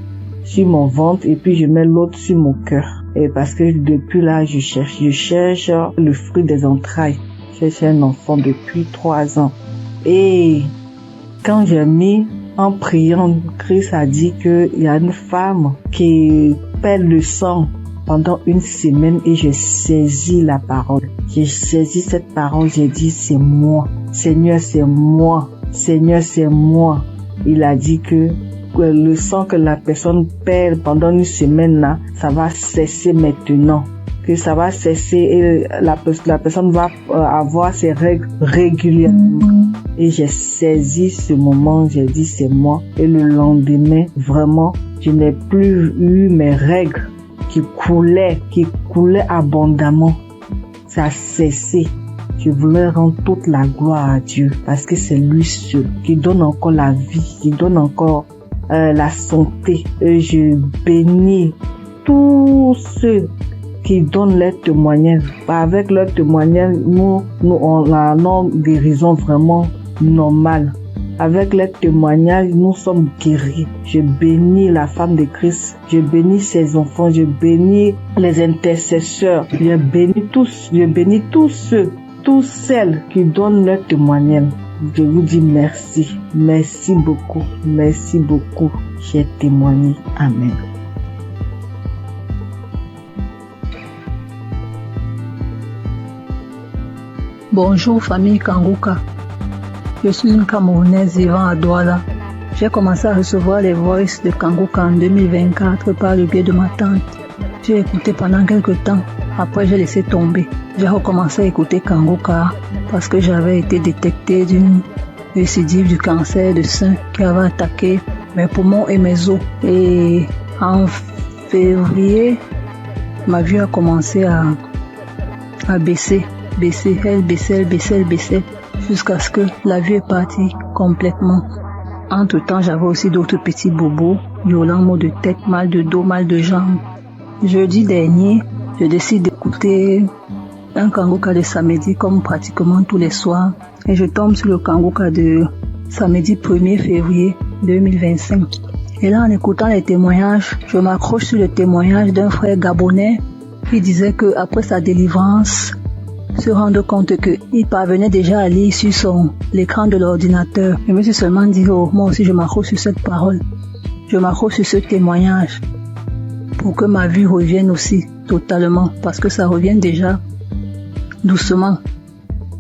mon ventre et puis je mets l'autre sur mon cœur. Et parce que depuis là, je cherche le fruit des entrailles. Je cherche un enfant depuis 3 ans. Et quand j'ai mis en priant, Christ a dit qu'il y a une femme qui perd le sang pendant 1 semaine et j'ai saisi la parole. J'ai saisi cette parole, j'ai dit c'est moi. Seigneur, c'est moi. Seigneur, c'est moi. Il a dit que le sang que la personne perd pendant 1 semaine là, ça va cesser maintenant. Que ça va cesser et la personne va avoir ses règles régulièrement. Et j'ai saisi ce moment, j'ai dit c'est moi. Et le lendemain, vraiment, je n'ai plus eu mes règles qui coulaient abondamment. Ça a cessé. Je voulais rendre toute la gloire à Dieu parce que c'est lui seul qui donne encore la vie, qui donne encore la santé. Et je bénis tous ceux qui donnent leur témoignage. Avec leur témoignage, nous on a une guérison vraiment normale. Avec les témoignages, nous sommes guéris. Je bénis la femme de Christ. Je bénis ses enfants. Je bénis les intercesseurs. Je bénis tous. Je bénis tous ceux, tous celles qui donnent leur témoignage. Je vous dis merci. Merci beaucoup. Merci beaucoup. J'ai témoigné. Amen. Bonjour famille Kanguka. Je suis une Camerounaise vivant à Douala. J'ai commencé à recevoir les voices de Kanguka en 2024 par le biais de ma tante. J'ai écouté pendant quelques temps. Après, j'ai laissé tomber. J'ai recommencé à écouter Kanguka parce que j'avais été détectée d'une récidive du cancer de sein qui avait attaqué mes poumons et mes os. Et en février, ma vue a commencé à baisser. Elle baissait, jusqu'à ce que la vue est partie complètement. Entre-temps, j'avais aussi d'autres petits bobos, violents maux de tête, mal de dos, mal de jambes. Jeudi dernier, je décide d'écouter un Kanguka de samedi comme pratiquement tous les soirs et je tombe sur le Kanguka de samedi 1er février 2025. Et là, en écoutant les témoignages, je m'accroche sur le témoignage d'un frère gabonais qui disait que après sa délivrance, se rendre compte qu'il parvenait déjà à lire sur l'écran de l'ordinateur. Je me suis seulement dit, oh, moi aussi je m'accroche sur cette parole. Je m'accroche sur ce témoignage pour que ma vue revienne aussi totalement, parce que ça revient déjà doucement.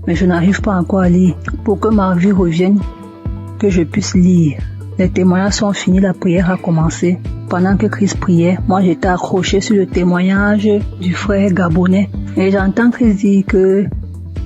Mais je n'arrive pas encore à lire. Pour que ma vue revienne, que je puisse lire. Les témoignages sont finis, la prière a commencé. Pendant que Christ priait, moi j'étais accroché sur le témoignage du frère gabonais. Et j'entends Christ dire qu'il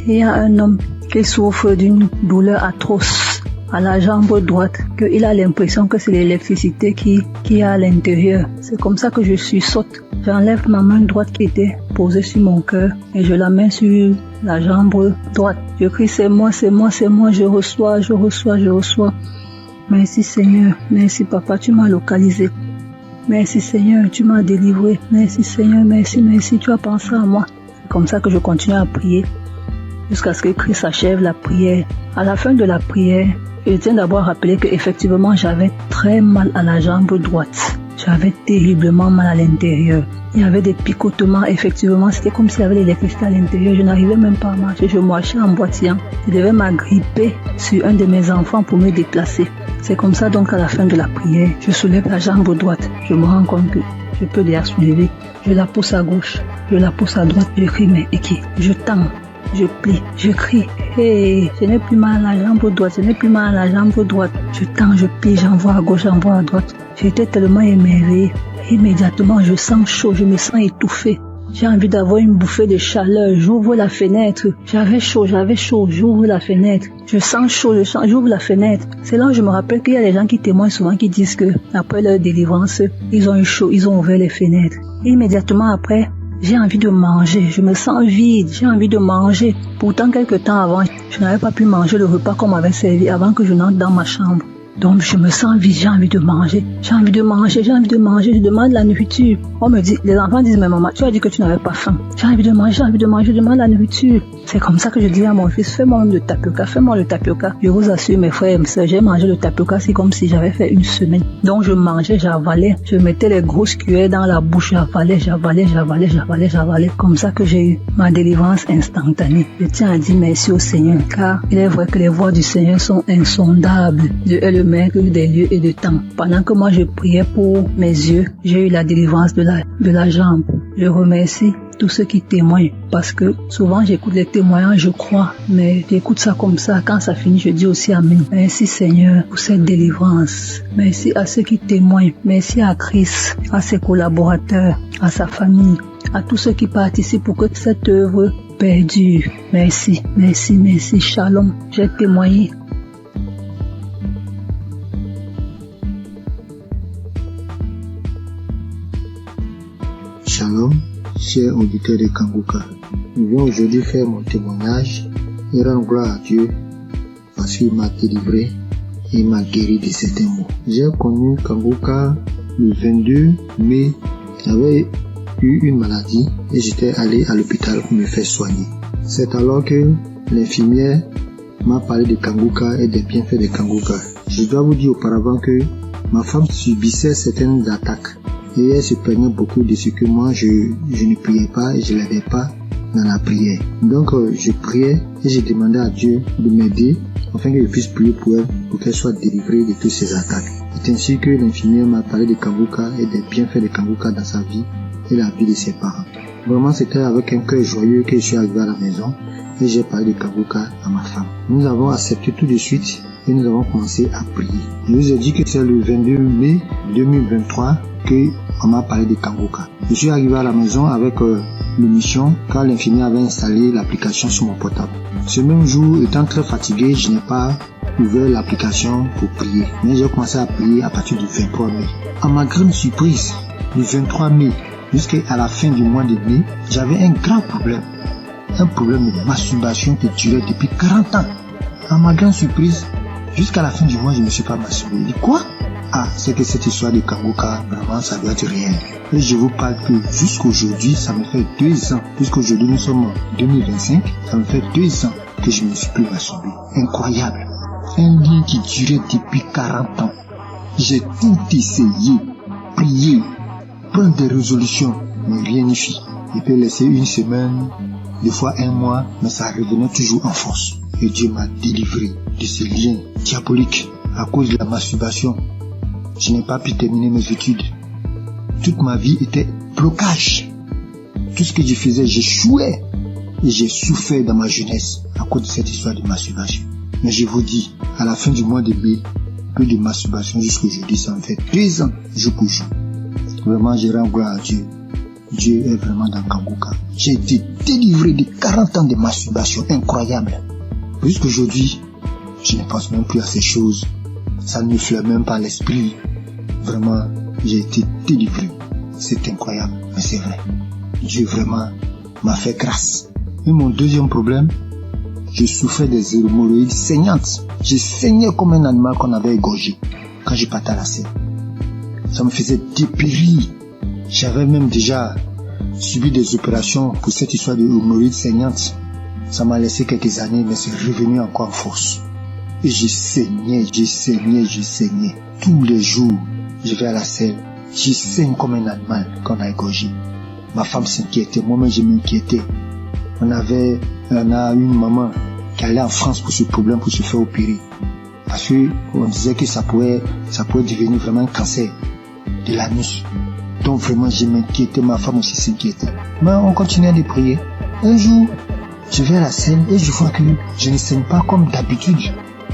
y a un homme qui souffre d'une douleur atroce à la jambe droite, qu'il a l'impression que c'est l'électricité qui est à l'intérieur. C'est comme ça que je sursaute. J'enlève ma main droite qui était posée sur mon cœur et je la mets sur la jambe droite. Je crie, c'est moi, je reçois. Merci Seigneur, merci Papa, tu m'as localisé. Merci Seigneur, tu m'as délivré. Merci Seigneur, merci, tu as pensé à moi. C'est comme ça que je continue à prier jusqu'à ce que Christ achève la prière. À la fin de la prière, je tiens d'abord à rappeler qu'effectivement j'avais très mal à la jambe droite. J'avais terriblement mal à l'intérieur. Il y avait des picotements, effectivement, c'était comme s'il y avait l'électricité à l'intérieur. Je n'arrivais même pas à marcher, je marchais en boitillant. Je devais m'agripper sur un de mes enfants pour me déplacer. C'est comme ça donc à la fin de la prière, je soulève la jambe droite. Je me rends compte que je peux la soulever. Je la pousse à gauche, je la pousse à droite. Je crie, mais et qui? Je tends, je plie, je crie. Hey, je n'ai plus mal à la jambe droite, Je tends, je plie, j'envoie à gauche, j'envoie à droite. J'étais tellement émerveillée. Immédiatement, je sens chaud, je me sens étouffée. J'ai envie d'avoir une bouffée de chaleur. J'ouvre la fenêtre. J'avais chaud. J'ouvre la fenêtre. Je sens chaud, j'ouvre la fenêtre. C'est là où je me rappelle qu'il y a des gens qui témoignent souvent qui disent que après leur délivrance, ils ont eu chaud, ils ont ouvert les fenêtres. Et immédiatement après, j'ai envie de manger. Je me sens vide. J'ai envie de manger. Pourtant, quelques temps avant, je n'avais pas pu manger le repas qu'on m'avait servi avant que je n'entre dans ma chambre. Donc, je me sens vide, j'ai envie de manger. Je demande la nourriture. On me dit, les enfants disent, mais maman, tu as dit que tu n'avais pas faim. J'ai envie de manger, je demande la nourriture. C'est comme ça que je dis à mon fils, fais-moi le tapioca. Je vous assure, mes frères et mes sœurs, j'ai mangé le tapioca, c'est comme si j'avais fait une semaine. Donc, je mangeais, j'avalais. Je mettais les grosses cuillères dans la bouche, j'avalais. Comme ça que j'ai eu ma délivrance instantanée. Je tiens à dire merci au Seigneur, car il est vrai que les voies du Seigneur sont insondables. Dieu est le maître des lieux et de temps. Pendant que moi je priais pour mes yeux, j'ai eu la délivrance de la jambe. Je remercie tous ceux qui témoignent parce que souvent j'écoute les témoignages, je crois, mais j'écoute ça comme ça. Quand ça finit, je dis aussi Amen. Merci Seigneur pour cette délivrance. Merci à ceux qui témoignent. Merci à Christ, à ses collaborateurs, à sa famille, à tous ceux qui participent pour que cette œuvre perdure. Merci. Shalom. J'ai témoigné. Shalom, chers auditeurs de Kanguka. Je viens aujourd'hui faire mon témoignage et rendre gloire à Dieu parce qu'il m'a délivré et m'a guéri de certains maux. J'ai connu Kanguka le 22 mai. J'avais eu une maladie et j'étais allé à l'hôpital pour me faire soigner. C'est alors que l'infirmière m'a parlé de Kanguka et des bienfaits de Kanguka. Je dois vous dire auparavant que ma femme subissait certaines attaques et elle se plaignait beaucoup de ce que moi je ne priais pas et je ne l'aidais pas dans la prière. Donc je priais et je demandais à Dieu de m'aider afin que je puisse prier pour elle, pour qu'elle soit délivrée de toutes ces attaques. C'est ainsi que l'infirmière m'a parlé de Kanguka et des bienfaits de Kanguka dans sa vie et la vie de ses parents. Vraiment, c'était avec un cœur joyeux que je suis arrivé à la maison et j'ai parlé de Kanguka à ma femme. Nous avons accepté tout de suite et nous avons commencé à prier. Je vous ai dit que c'est le 22 mai 2023 qu'on m'a parlé de Kanguka. Je suis arrivé à la maison avec l'émission quand l'infirmière avait installé l'application sur mon portable. Ce même jour, étant très fatigué, je n'ai pas ouvert l'application pour prier. Mais j'ai commencé à prier à partir du 23 mai. À ma grande surprise, du 23 mai jusqu'à la fin du mois de mai, j'avais un grand problème. Un problème de masturbation qui durait depuis 40 ans. À ma grande surprise, jusqu'à la fin du mois, je ne me suis pas masturbé. Je dis quoi? Ah, c'est que cette histoire de Kanguka, vraiment, ça doit être réel. Et je vous parle que jusqu'aujourd'hui, ça me fait 2 ans. Puisqu'aujourd'hui, nous sommes en 2025, ça me fait 2 ans que je ne me suis plus masturbé. Incroyable. Un lien qui durait depuis 40 ans. J'ai tout essayé, prié, prendre des résolutions, mais rien n'y fit. Je peux laisser une semaine, des fois 1 mois, mais ça revenait toujours en force. Et Dieu m'a délivré de ce lien diabolique à cause de la masturbation. Je n'ai pas pu terminer mes études. Toute ma vie était blocage. Tout ce que je faisais, j'échouais. Et j'ai souffert dans ma jeunesse à cause de cette histoire de masturbation. Mais je vous dis, à la fin du mois de mai, plus de masturbation jusqu'aujourd'hui, ça me fait 2 ans jour pour jour. Vraiment, je rends gloire à Dieu. Dieu est vraiment dans Kanguka. J'ai été délivré de 40 ans de masturbation incroyable. Jusqu'aujourd'hui, je ne pense même plus à ces choses. Ça ne me flaire même pas l'esprit. Vraiment, j'ai été délivré. C'est incroyable, mais c'est vrai. Dieu vraiment m'a fait grâce. Et mon deuxième problème, je souffrais des hémorroïdes saignantes. Je saignais comme un animal qu'on avait égorgé quand je partais à la scène. Ça me faisait dépérir. J'avais même déjà subi des opérations pour cette histoire de hémorroïdes saignantes. Ça m'a laissé quelques années, mais c'est revenu encore en force. Et je saignais. Tous les jours, je vais à la selle. Je saigne comme un animal qu'on a égorgé. Ma femme s'inquiétait, moi-même je m'inquiétais. On a une maman qui allait en France pour ce problème, pour se faire opérer. Parce qu'on disait que ça pouvait devenir vraiment un cancer de l'anus. Donc vraiment je m'inquiétais, ma femme aussi s'inquiétait. Mais on continuait de prier. Un jour, je vais à la scène et je vois que je ne saigne pas comme d'habitude.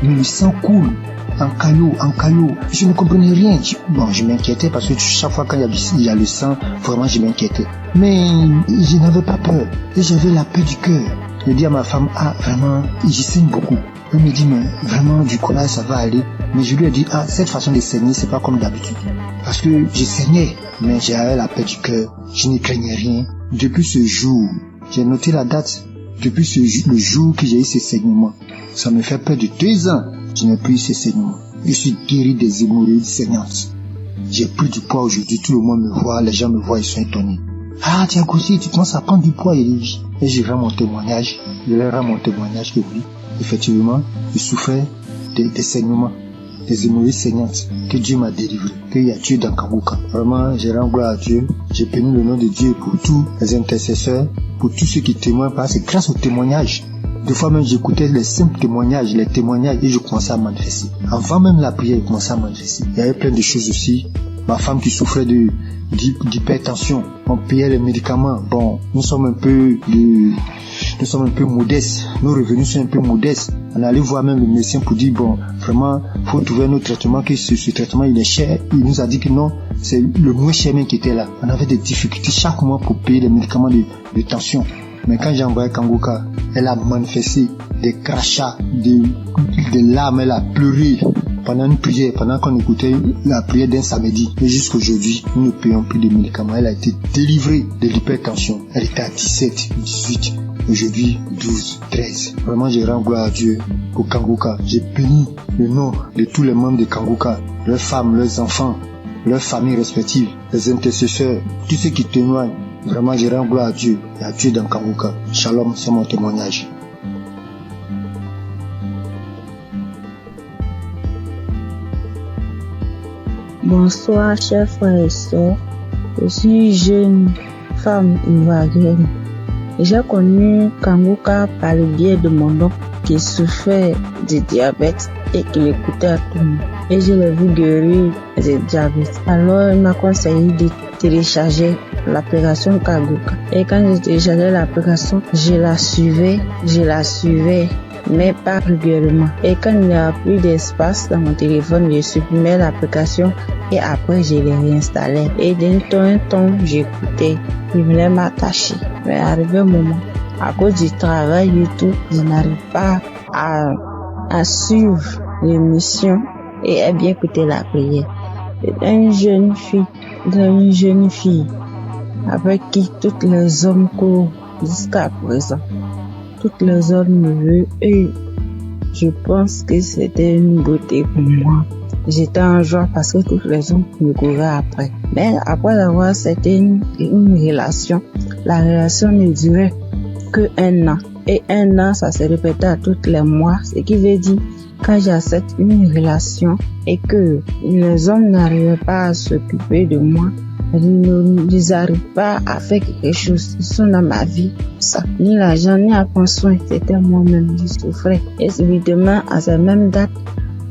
Mais le sang coule en caillot. Je ne comprenais rien. Je m'inquiétais parce que chaque fois quand il y a le sang, vraiment je m'inquiétais. Mais je n'avais pas peur. Et j'avais la paix du cœur. Je dis à ma femme, vraiment, j'y saigne beaucoup. Elle me dit, mais vraiment, du coup là, ça va aller. Mais je lui ai dit, cette façon de saigner, c'est pas comme d'habitude. Parce que je saignais, mais j'avais la paix du cœur. Je ne craignais rien. Depuis ce jour, j'ai noté la date. Depuis le jour que j'ai eu ces saignements, ça me fait près de 2 ans. Je n'ai plus eu ces saignements. Je suis guéri des hémorroïdes saignantes. J'ai pris du poids aujourd'hui. Tout le monde me voit, les gens me voient, ils sont étonnés. Ah, tiens, Gauthier, tu commences à prendre du poids. Et je rends mon témoignage. Je leur rends mon témoignage que oui, effectivement, je souffrais des saignements, des hémorroïdes saignantes, que Dieu m'a délivré, qu'il y a Dieu dans Kanguka. Vraiment, je rends gloire à Dieu. J'ai béni le nom de Dieu pour tous les intercesseurs, pour tous ceux qui témoignent, parce que grâce aux témoignages, des fois même j'écoutais les simples témoignages, et je commençais à manifester. Avant même la prière, je commençais à manifester. Il y avait plein de choses aussi. Ma femme qui souffrait d'hypertension, on payait les médicaments. Bon, nous sommes un peu modestes. Nos revenus sont un peu modestes. On allait voir même le médecin pour dire, bon, vraiment, faut trouver un autre traitement, que ce traitement il est cher. Il nous a dit que non, c'est le moins cher même qui était là. On avait des difficultés chaque mois pour payer les médicaments de tension. Mais quand j'ai envoyé Kanguka, elle a manifesté des crachats, des larmes, elle a pleuré pendant une prière, pendant qu'on écoutait la prière d'un samedi. Et jusqu'aujourd'hui, nous ne payons plus de médicaments. Elle a été délivrée de l'hypertension. Elle était à 17, 18, aujourd'hui 12, 13. Vraiment, je rends gloire à Dieu pour Kanguka. J'ai béni le nom de tous les membres de Kanguka, leurs femmes, leurs enfants, leurs familles respectives, les intercesseurs, tous ceux qui témoignent. Vraiment, je rends gloire à Dieu et à Dieu dans Kanguka. Shalom, c'est mon témoignage. Bonsoir, chers frères et sœurs. Je suis jeune femme ivoirienne. J'ai connu Kanguka par le biais de mon oncle qui souffrait de diabète et qui l'écoutait à tout le monde. Et je l'ai vu guérir du diabète. Alors, il m'a conseillé de télécharger l'application Kanguka. Et quand je téléchargeais l'application, je la suivais, mais pas régulièrement. Et quand il n'y a plus d'espace dans mon téléphone, je supprimais l'application et après je l'ai réinstallée. Et d'un temps, j'écoutais. Il voulait m'attacher. Mais arrivé un moment, à cause du travail et tout, je n'arrive pas à suivre l'émission et à bien écouter la prière. Une jeune fille avec qui tous les hommes courent jusqu'à présent. Toutes les hommes me veulent et je pense que c'était une beauté pour moi. J'étais en joie parce que tous les hommes me couraient après. Mais après avoir, c'était une relation. La relation ne durait que 1 an. Et 1 an, ça se répétait à tous les mois. Ce qui veut dire, quand j'accepte une relation et que les hommes n'arrivaient pas à s'occuper de moi, ils n'arrivent pas à faire quelque chose. Ils sont dans ma vie. Ça. Ni l'argent, ni à prendre soin. C'était moi-même. Je souffrais. Et subitement, à cette même date,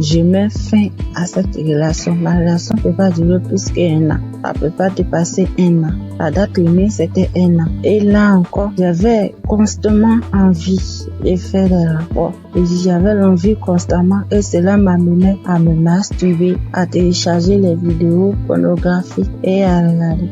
je mets fin à cette relation. Ma relation ne peut pas durer plus qu'1 an. Ça ne peut pas dépasser 1 an. La date limite, c'était 1 an. Et là encore, j'avais constamment envie de faire des rapports. Et j'avais l'envie constamment et cela m'amenait à me masturber, à télécharger les vidéos pornographiques et à regarder.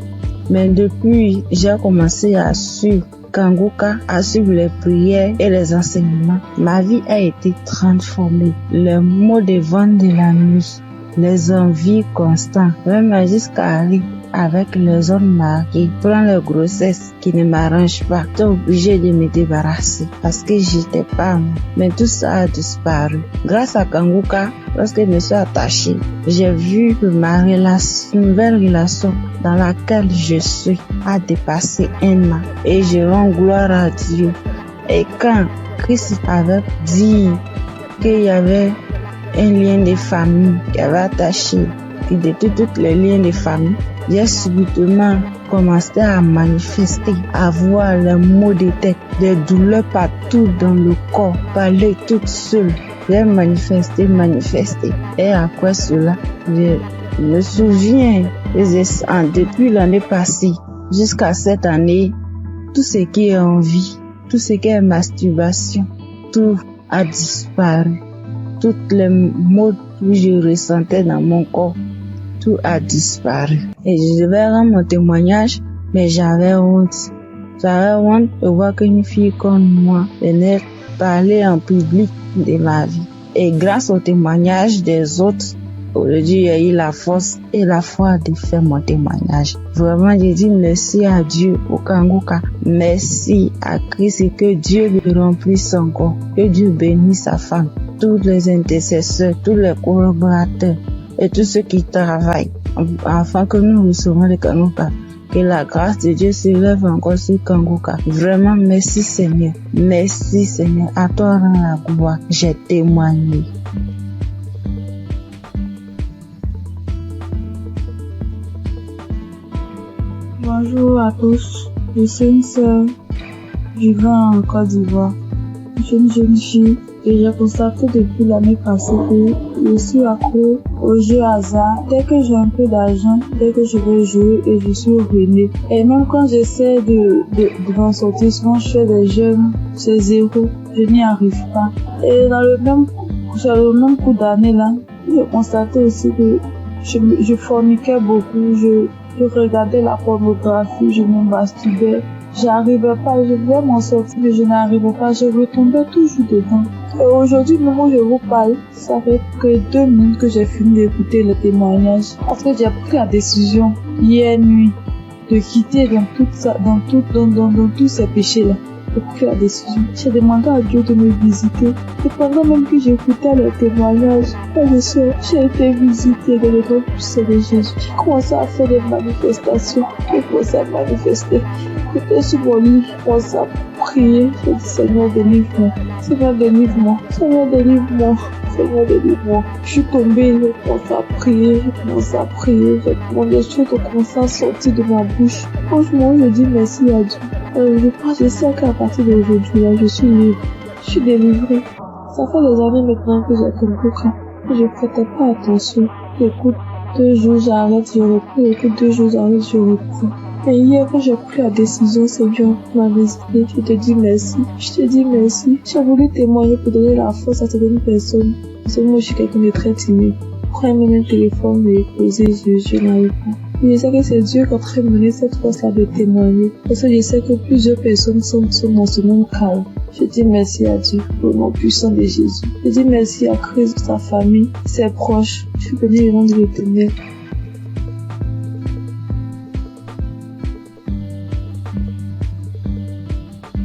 Mais depuis, j'ai commencé à suivre Kanguka, à suivre les prières et les enseignements. Ma vie a été transformée. Les maux de vent de la nuit, les envies constantes, même jusqu'à aller avec les hommes mariés, prendre les grossesses qui ne m'arrangent pas. J'étais obligée de me débarrasser parce que j'étais pas moi. Mais tout ça a disparu. Grâce à Kanguka, lorsque je me suis attachée, j'ai vu que ma nouvelle relation dans laquelle je suis a dépassé 1 an. Et je rends gloire à Dieu. Et quand Christ avait dit qu'il y avait un lien de famille qui avait attaché, qui détruit tous les liens de famille, j'ai subitement commencé à manifester, à voir les maux de tête, des douleurs partout dans le corps, parler toute seule. J'ai manifesté. Et après cela, je me souviens, depuis l'année passée jusqu'à cette année, tout ce qui est envie, tout ce qui est masturbation, tout a disparu. Toutes les maux que je ressentais dans mon corps, tout a disparu. Et je devais rendre mon témoignage, mais j'avais honte. J'avais honte de voir qu'une fille comme moi venait parler en public de ma vie. Et grâce au témoignage des autres, aujourd'hui, j'ai eu la force et la foi de faire mon témoignage. Vraiment, je dis merci à Dieu, au Kanguka. Merci à Christ et que Dieu lui remplisse encore. Que Dieu bénisse sa femme, tous les intercesseurs, tous les collaborateurs et tous ceux qui travaillent afin que nous recevons le Kanguka. Que la grâce de Dieu s'élève encore sur Kanguka. Vraiment, merci Seigneur. Merci Seigneur. À toi rend la gloire. J'ai témoigné. Bonjour à tous. Je suis une sœur vivant en Côte d'Ivoire. Je suis une jeune fille et j'ai constaté depuis l'année passée que je suis accro aux jeux hasard. Dès que j'ai un peu d'argent, dès que je veux jouer et je suis ruinée. Et même quand j'essaie de m'en sortir, souvent je fais des jeux, c'est 0. Je n'y arrive pas. Et dans le même coup d'année là, j'ai constaté aussi que je forniquais beaucoup, je regardais la pornographie, je me masturbais. J'arrivais pas, je voulais m'en sortir, mais je n'arrivais pas, je retombais toujours dedans. Et aujourd'hui, le moment où je vous parle, ça fait que 2 minutes que j'ai fini d'écouter le témoignage. Parce que j'ai pris la décision, hier nuit, de quitter dans tous ces péchés-là. J'ai pris la décision. J'ai demandé à Dieu de me visiter. Et pendant même que j'écoutais le témoignage, j'ai été visitée dans le nom puissant de Jésus. J'ai commencé à faire des manifestations. J'ai commencé à manifester. J'étais sur mon lit, je commençais à prier. J'ai dit, Seigneur, délivre-moi. Seigneur, délivre-moi. Seigneur, délivre-moi. Seigneur, délivre-moi. Je suis tombée, j'ai commencé à prier, les choses ont commencé à sortir de ma bouche. Franchement, je dis merci à Dieu. Je sais qu'à partir d'aujourd'hui, là, je suis libre. Je suis délivrée. Ça fait des années maintenant que j'ai compris que je prêtais pas attention. J'écoute 2 jours, j'arrête, je reprends. J'écoute 2 jours, j'arrête, je reprends. Et hier, quand j'ai pris la décision, Seigneur m'a visité. Je te dis merci. J'ai voulu témoigner pour donner la force à certaines personnes. Parce que moi, je suis quelqu'un de très timide. Prends même un téléphone, me poser, je n'arrive pas. Et je sais que c'est Dieu qui est en train de me donner cette force-là de témoigner. Parce que je sais que plusieurs personnes sont dans ce même chaos. Je dis merci à Dieu pour le nom puissant de Jésus. Je dis merci à Christ, sa famille, ses proches. Je suis béni le nom de l'Éternel.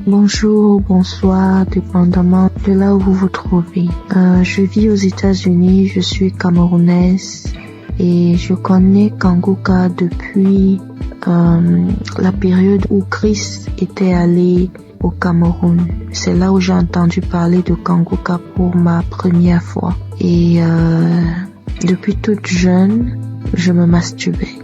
Bonjour, bonsoir, dépendamment de là où vous vous trouvez. Je vis aux États-Unis, je suis camerounaise et je connais Kanguka depuis la période où Christ était allé au Cameroun. C'est là où j'ai entendu parler de Kanguka pour ma première fois. Et depuis toute jeune, je me masturbais.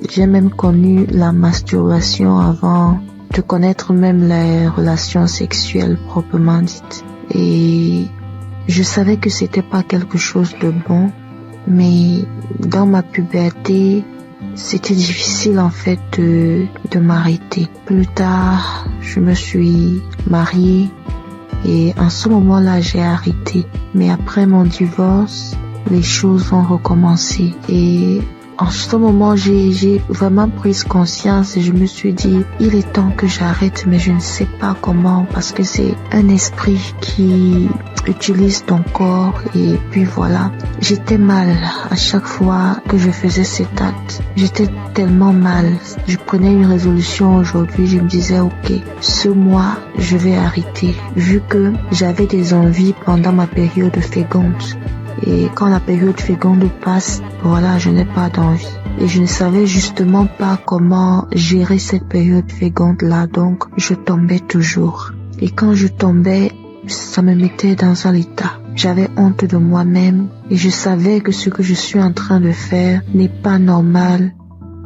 J'ai même connu la masturbation avant de connaître même les relations sexuelles proprement dites. Et je savais que c'était pas quelque chose de bon, mais dans ma puberté, c'était difficile en fait de m'arrêter. Plus tard, je me suis mariée et en ce moment-là, j'ai arrêté. Mais après mon divorce, les choses ont recommencé et en ce moment, j'ai vraiment pris conscience et je me suis dit, il est temps que j'arrête, mais je ne sais pas comment parce que c'est un esprit qui utilise ton corps et puis voilà. J'étais mal à chaque fois que je faisais cet acte. J'étais tellement mal. Je prenais une résolution aujourd'hui, je me disais, ok, ce mois, je vais arrêter vu que j'avais des envies pendant ma période féconde. Et quand la période féconde passe, voilà, je n'ai pas d'envie. Et je ne savais justement pas comment gérer cette période féconde-là, donc je tombais toujours. Et quand je tombais, ça me mettait dans un état. J'avais honte de moi-même et je savais que ce que je suis en train de faire n'est pas normal,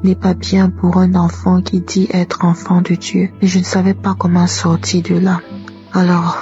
n'est pas bien pour un enfant qui dit être enfant de Dieu. Et je ne savais pas comment sortir de là. Alors,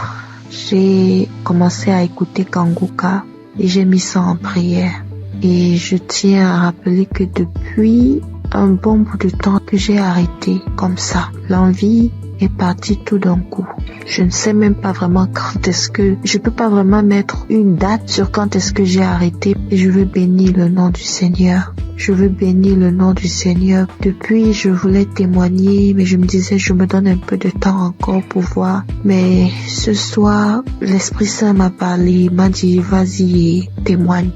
j'ai commencé à écouter Kanguka. Et j'ai mis ça en prière. Et je tiens à rappeler que depuis un bon bout de temps que j'ai arrêté comme ça, l'envie est partie tout d'un coup. Je ne sais même pas vraiment quand est-ce que... Je peux pas vraiment mettre une date sur quand est-ce que j'ai arrêté. Et je veux bénir le nom du Seigneur. Je veux bénir le nom du Seigneur. Depuis, je voulais témoigner, mais je me disais, je me donne un peu de temps encore pour voir. Mais ce soir, l'Esprit Saint m'a parlé, m'a dit, vas-y, témoigne.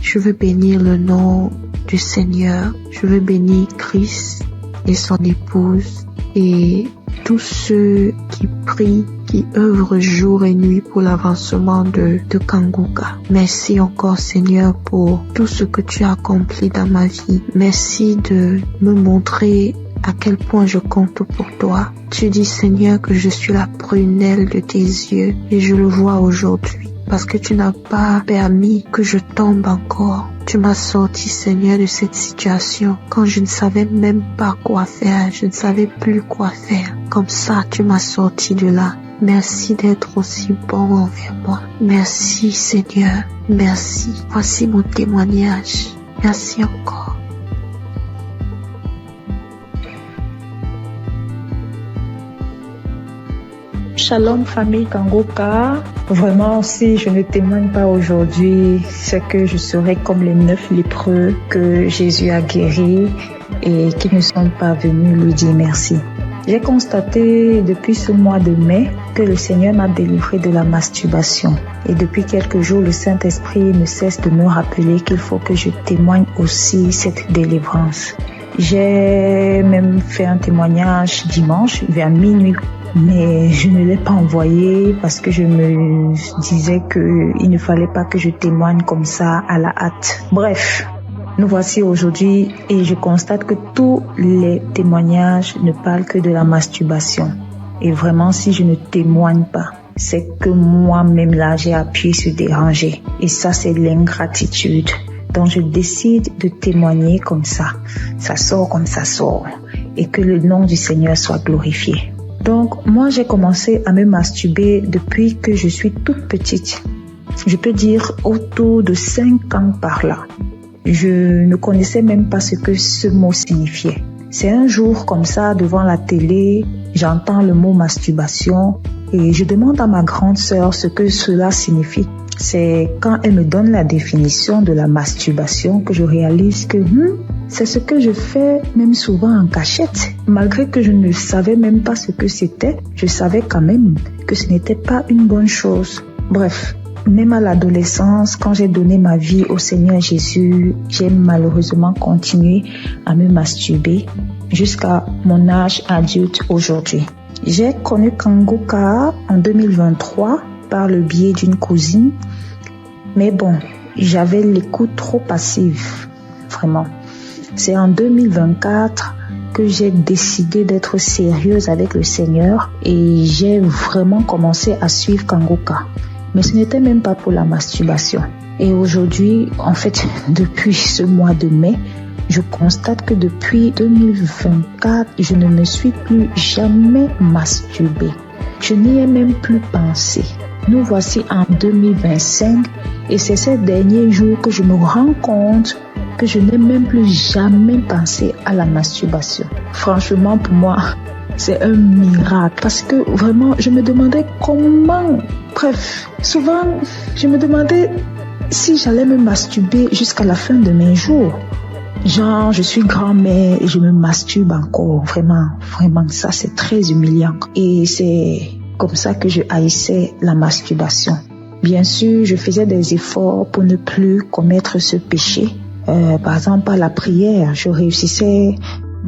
Je veux bénir le nom du Seigneur. Je veux bénir Christ et son épouse et tous ceux qui prient, qui œuvrent jour et nuit pour l'avancement de Kanguka. Merci encore Seigneur pour tout ce que tu as accompli dans ma vie. Merci de me montrer à quel point je compte pour toi. Tu dis Seigneur que je suis la prunelle de tes yeux et je le vois aujourd'hui. Parce que tu n'as pas permis que je tombe encore. Tu m'as sorti, Seigneur, de cette situation quand je ne savais même pas quoi faire. Je ne savais plus quoi faire. Comme ça, tu m'as sorti de là. Merci d'être aussi bon envers moi. Merci, Seigneur. Merci. Voici mon témoignage. Merci encore. Shalom famille Kanguka. Vraiment, si je ne témoigne pas aujourd'hui, c'est que je serai comme les 9 lépreux que Jésus a guéris et qui ne sont pas venus lui dire merci. J'ai constaté depuis ce mois de mai que le Seigneur m'a délivré de la masturbation. Et depuis quelques jours, le Saint-Esprit ne cesse de me rappeler qu'il faut que je témoigne aussi cette délivrance. J'ai même fait un témoignage dimanche vers minuit. Mais je ne l'ai pas envoyé parce que je me disais qu'il ne fallait pas que je témoigne comme ça à la hâte. Bref, nous voici aujourd'hui et je constate que tous les témoignages ne parlent que de la masturbation. Et vraiment, si je ne témoigne pas, c'est que moi-même là, j'ai appuyé sur déranger. Et ça, c'est l'ingratitude. Donc, je décide de témoigner comme ça. Ça sort comme ça sort. Et que le nom du Seigneur soit glorifié. Donc, moi, j'ai commencé à me masturber depuis que je suis toute petite. Je peux dire autour de 5 ans par là. Je ne connaissais même pas ce que ce mot signifiait. C'est un jour comme ça, devant la télé, j'entends le mot masturbation et je demande à ma grande sœur ce que cela signifie. C'est quand elle me donne la définition de la masturbation que je réalise que c'est ce que je fais même souvent en cachette. Malgré que je ne savais même pas ce que c'était, je savais quand même que ce n'était pas une bonne chose. Bref, même à l'adolescence, quand j'ai donné ma vie au Seigneur Jésus, j'ai malheureusement continué à me masturber jusqu'à mon âge adulte aujourd'hui. J'ai connu Kanguka en 2023 par le biais d'une cousine. Mais bon, j'avais l'écoute trop passive, vraiment. C'est en 2024 que j'ai décidé d'être sérieuse avec le Seigneur et j'ai vraiment commencé à suivre Kanguka. Mais ce n'était même pas pour la masturbation. Et aujourd'hui, en fait, depuis ce mois de mai, je constate que depuis 2024, je ne me suis plus jamais masturbée. Je n'y ai même plus pensé. Nous voici en 2025 et c'est ces derniers jours que je me rends compte que je n'ai même plus jamais pensé à la masturbation. Franchement, pour moi, c'est un miracle parce que vraiment, je me demandais comment. Bref, souvent, je me demandais si j'allais me masturber jusqu'à la fin de mes jours. Genre, je suis grand-mère et je me masturbe encore. Vraiment, ça c'est très humiliant. Et c'est comme ça que je haïssais la masturbation. Bien sûr, je faisais des efforts pour ne plus commettre ce péché. Par exemple, par la prière, je réussissais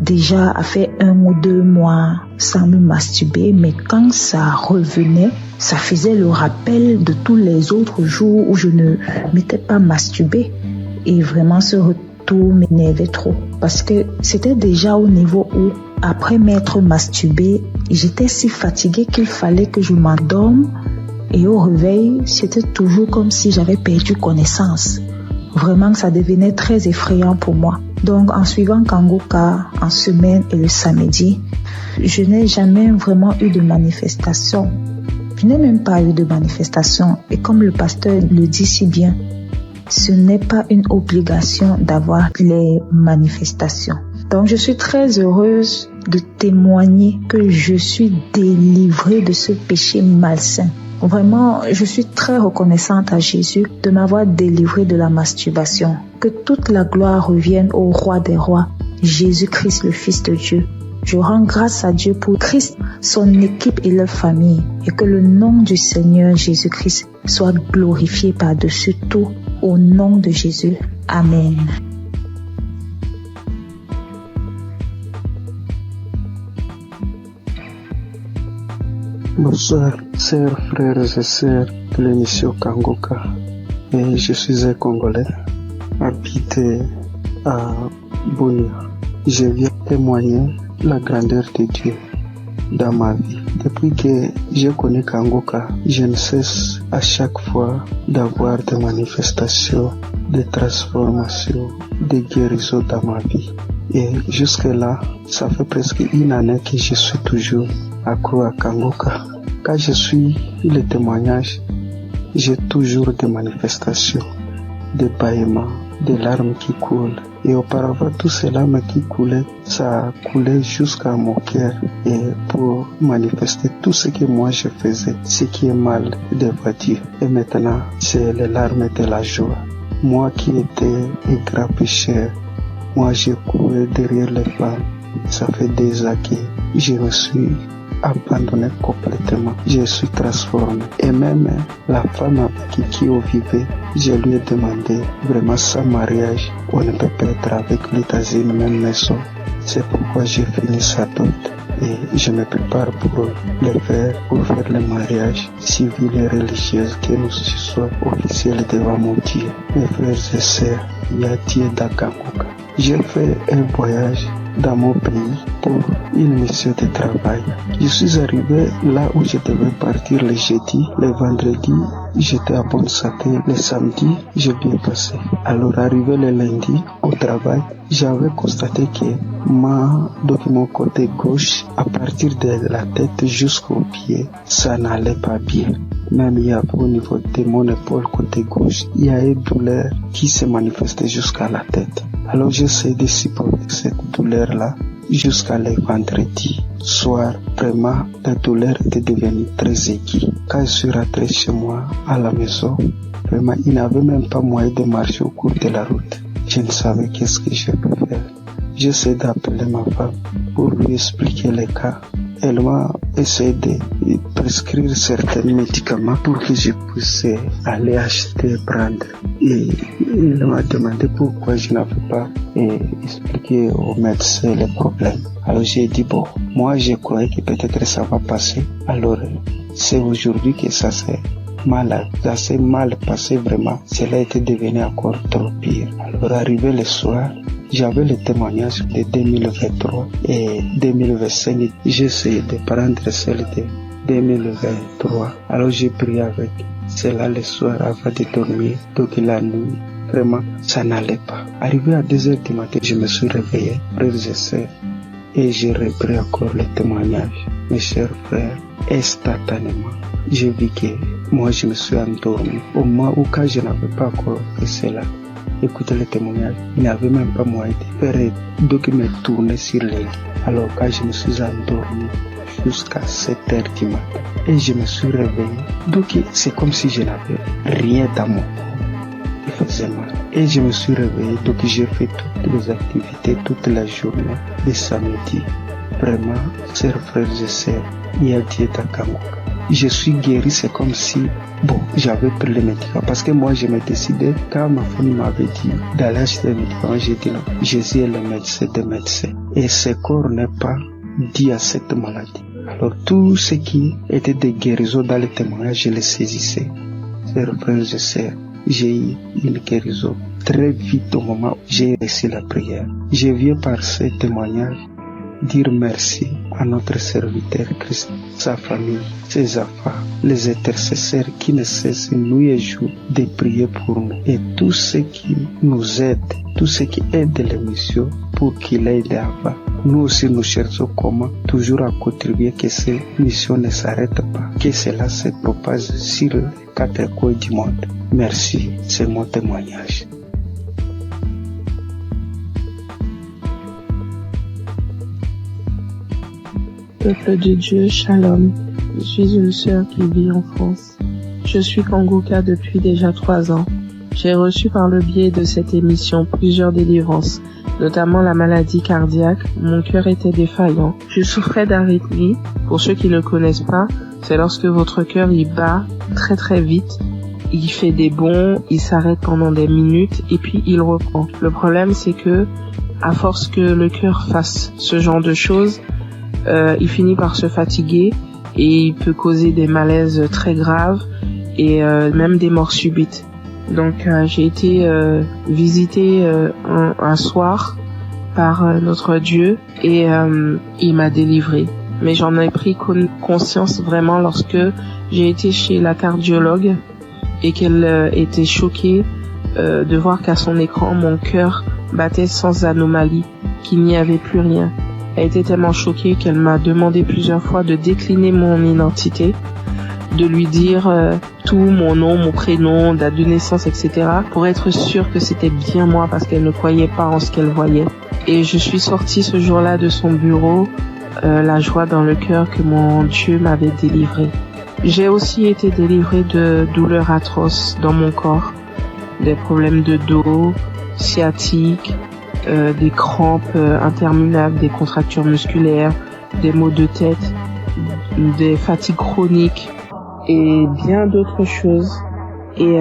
déjà à faire 1 ou 2 mois sans me masturber. Mais quand ça revenait, ça faisait le rappel de tous les autres jours où je ne m'étais pas masturbée. Et vraiment, ce retour m'énervait trop. Parce que c'était déjà au niveau où, après m'être masturbée, j'étais si fatiguée qu'il fallait que je m'endorme. Et au réveil, c'était toujours comme si j'avais perdu connaissance. Vraiment, ça devenait très effrayant pour moi. Donc, en suivant Kanguka en semaine et le samedi, je n'ai jamais vraiment eu de manifestation. Je n'ai même pas eu de manifestation. Et comme le pasteur le dit si bien, ce n'est pas une obligation d'avoir les manifestations. Donc, je suis très heureuse de témoigner que je suis délivrée de ce péché malsain. Vraiment, je suis très reconnaissante à Jésus de m'avoir délivrée de la masturbation. Que toute la gloire revienne au Roi des Rois, Jésus-Christ, le Fils de Dieu. Je rends grâce à Dieu pour Christ, son équipe et leur famille. Et que le nom du Seigneur Jésus-Christ soit glorifié par-dessus tout. Au nom de Jésus. Amen. Bonsoir, chers frères et sœurs de l'émission Kanguka. Et je suis un Congolais, habité à Bunia. Je viens témoigner la grandeur de Dieu dans ma vie. Depuis que j'ai connu Kanguka, je ne cesse à chaque fois d'avoir des manifestations, des transformations, des guérisons dans ma vie. Et jusque-là, ça fait presque 1 année que je suis toujours accro à Kanguka. Quand je suis le témoignage, j'ai toujours des manifestations, des bâillements, des larmes qui coulent. Et auparavant, toutes ces larmes qui coulaient, ça coulait jusqu'à mon cœur. Et pour manifester tout ce que moi je faisais, ce qui est mal devant Dieu. Et maintenant, c'est les larmes de la joie. Moi qui étais un grand pécheur, moi j'ai couru derrière les femmes. Ça fait des années que je me suis abandonné complètement. Je suis transformé. Et même la femme avec qui on vivait, je lui ai demandé vraiment sans mariage, on ne peut pas être avec lui dans une même maison. C'est pourquoi j'ai fini sa dot. Et je me prépare pour le faire, pour faire le mariage civil et religieux, que nous soyons officiels devant mon Dieu. Mes frères et sœurs, il y a Dieu dans Kanguka. J'ai fait un voyage dans mon pays pour une mission de travail. Je suis arrivé là où je devais partir le jeudi, le vendredi, j'étais à bonne santé, le samedi, j'ai bien passé. Alors arrivé le lundi au travail, j'avais constaté que de mon côté gauche, à partir de la tête jusqu'au pied, ça n'allait pas bien. Même il y a au niveau de mon épaule côté gauche, il y a une douleur qui se manifestait jusqu'à la tête. Alors j'essaie de supporter cette douleur-là jusqu'à le vendredi soir. Vraiment, la douleur était devenue très aiguë. Quand je suis rentré chez moi à la maison, vraiment, il n'avait même pas moyen de marcher au cours de la route. Je ne savais qu'est-ce que je peux faire. J'essaie d'appeler ma femme pour lui expliquer les cas. Elle m'a essayé de prescrire certains médicaments pour que je puisse aller acheter et prendre. Et elle m'a demandé pourquoi je n'avais pas expliqué au médecin les problèmes. Alors j'ai dit moi je croyais que peut-être ça va passer. Alors c'est aujourd'hui que ça s'est mal passé vraiment. Cela était devenu encore trop pire. Alors arrivé le soir, j'avais le témoignage de 2023 et 2025. J'ai essayé de prendre celle de 2023. Alors j'ai prié avec cela le soir avant de dormir. Donc la nuit, vraiment, ça n'allait pas. Arrivé à 2h du matin, je me suis réveillé, frères et sœurs, et j'ai repris encore le témoignage. Mes chers frères, instantanément, j'ai vu que moi je me suis endormi. Au moment où quand je n'avais pas encore fait cela, écoutez le témoignage, il n'avait même pas moyen de faire, donc me tourner sur les lits. Alors quand je me suis endormi jusqu'à 7h du matin et je me suis réveillé, donc c'est comme si je n'avais rien dans mon corps qui faisait mal. Et je me suis réveillé, donc j'ai fait toutes les activités toute la journée de samedi. Vraiment, chers frères et sœurs, il y a Dieu dans Kangoka. Je suis guéri, c'est comme si j'avais pris les médicaments. Parce que moi, je me décidais, quand ma femme m'avait dit d'aller acheter les médicaments, j'ai dit non, Jésus est le médecin des médecins. Et ce corps n'est pas dû à cette maladie. Alors, tout ce qui était de guérison dans le témoignage, je les saisissais. Chers frères et sœurs, j'ai eu une guérison très vite au moment où j'ai reçu la prière. Je viens par ce témoignage dire merci à notre serviteur Christ, sa famille, ses enfants, les intercesseurs qui ne cessent nuit et jour de prier pour nous et tous ceux qui nous aident, tous ceux qui aident l'émission pour qu'il aille d'avant. Nous aussi nous cherchons comment toujours à contribuer que ces missions ne s'arrêtent pas, que cela se propage sur les 4 coins du monde. Merci, c'est mon témoignage. Peuple de Dieu, Shalom. Je suis une sœur qui vit en France. Je suis Kangoka depuis déjà 3 ans. J'ai reçu par le biais de cette émission plusieurs délivrances, notamment la maladie cardiaque. Mon cœur était défaillant. Je souffrais d'arythmie. Pour ceux qui ne connaissent pas, c'est lorsque votre cœur il bat très très vite. Il fait des bonds, il s'arrête pendant des minutes et puis il reprend. Le problème c'est que, à force que le cœur fasse ce genre de choses, il finit par se fatiguer et il peut causer des malaises très graves et même des morts subites. Donc j'ai été visitée un soir par notre Dieu et il m'a délivrée. Mais j'en ai pris conscience vraiment lorsque j'ai été chez la cardiologue et qu'elle était choquée de voir qu'à son écran mon cœur battait sans anomalie, qu'il n'y avait plus rien. Elle était tellement choquée qu'elle m'a demandé plusieurs fois de décliner mon identité, de lui dire tout, mon nom, mon prénom, date de naissance, etc. pour être sûre que c'était bien moi parce qu'elle ne croyait pas en ce qu'elle voyait. Et je suis sortie ce jour-là de son bureau, la joie dans le cœur que mon Dieu m'avait délivrée. J'ai aussi été délivrée de douleurs atroces dans mon corps, des problèmes de dos, sciatique, des crampes interminables, des contractures musculaires, des maux de tête, des fatigues chroniques et bien d'autres choses. Et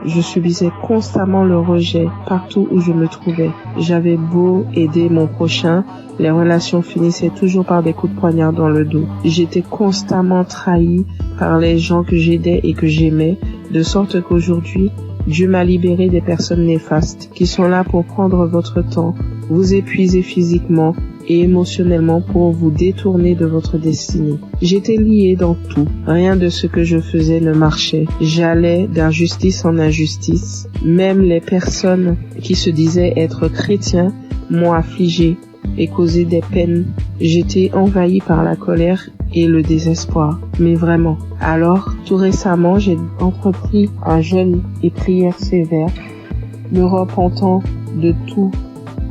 je subissais constamment le rejet partout où je me trouvais. J'avais beau aider mon prochain, les relations finissaient toujours par des coups de poignard dans le dos. J'étais constamment trahie par les gens que j'aidais et que j'aimais, de sorte qu'aujourd'hui, Dieu m'a libéré des personnes néfastes qui sont là pour prendre votre temps, vous épuiser physiquement et émotionnellement pour vous détourner de votre destinée. J'étais lié dans tout. Rien de ce que je faisais ne marchait. J'allais d'injustice en injustice. Même les personnes qui se disaient être chrétiens m'ont affligé et causé des peines. J'étais envahi par la colère et le désespoir. Mais vraiment. Alors, tout récemment, j'ai entrepris un jeûne et prière sévère, me repentant de tout,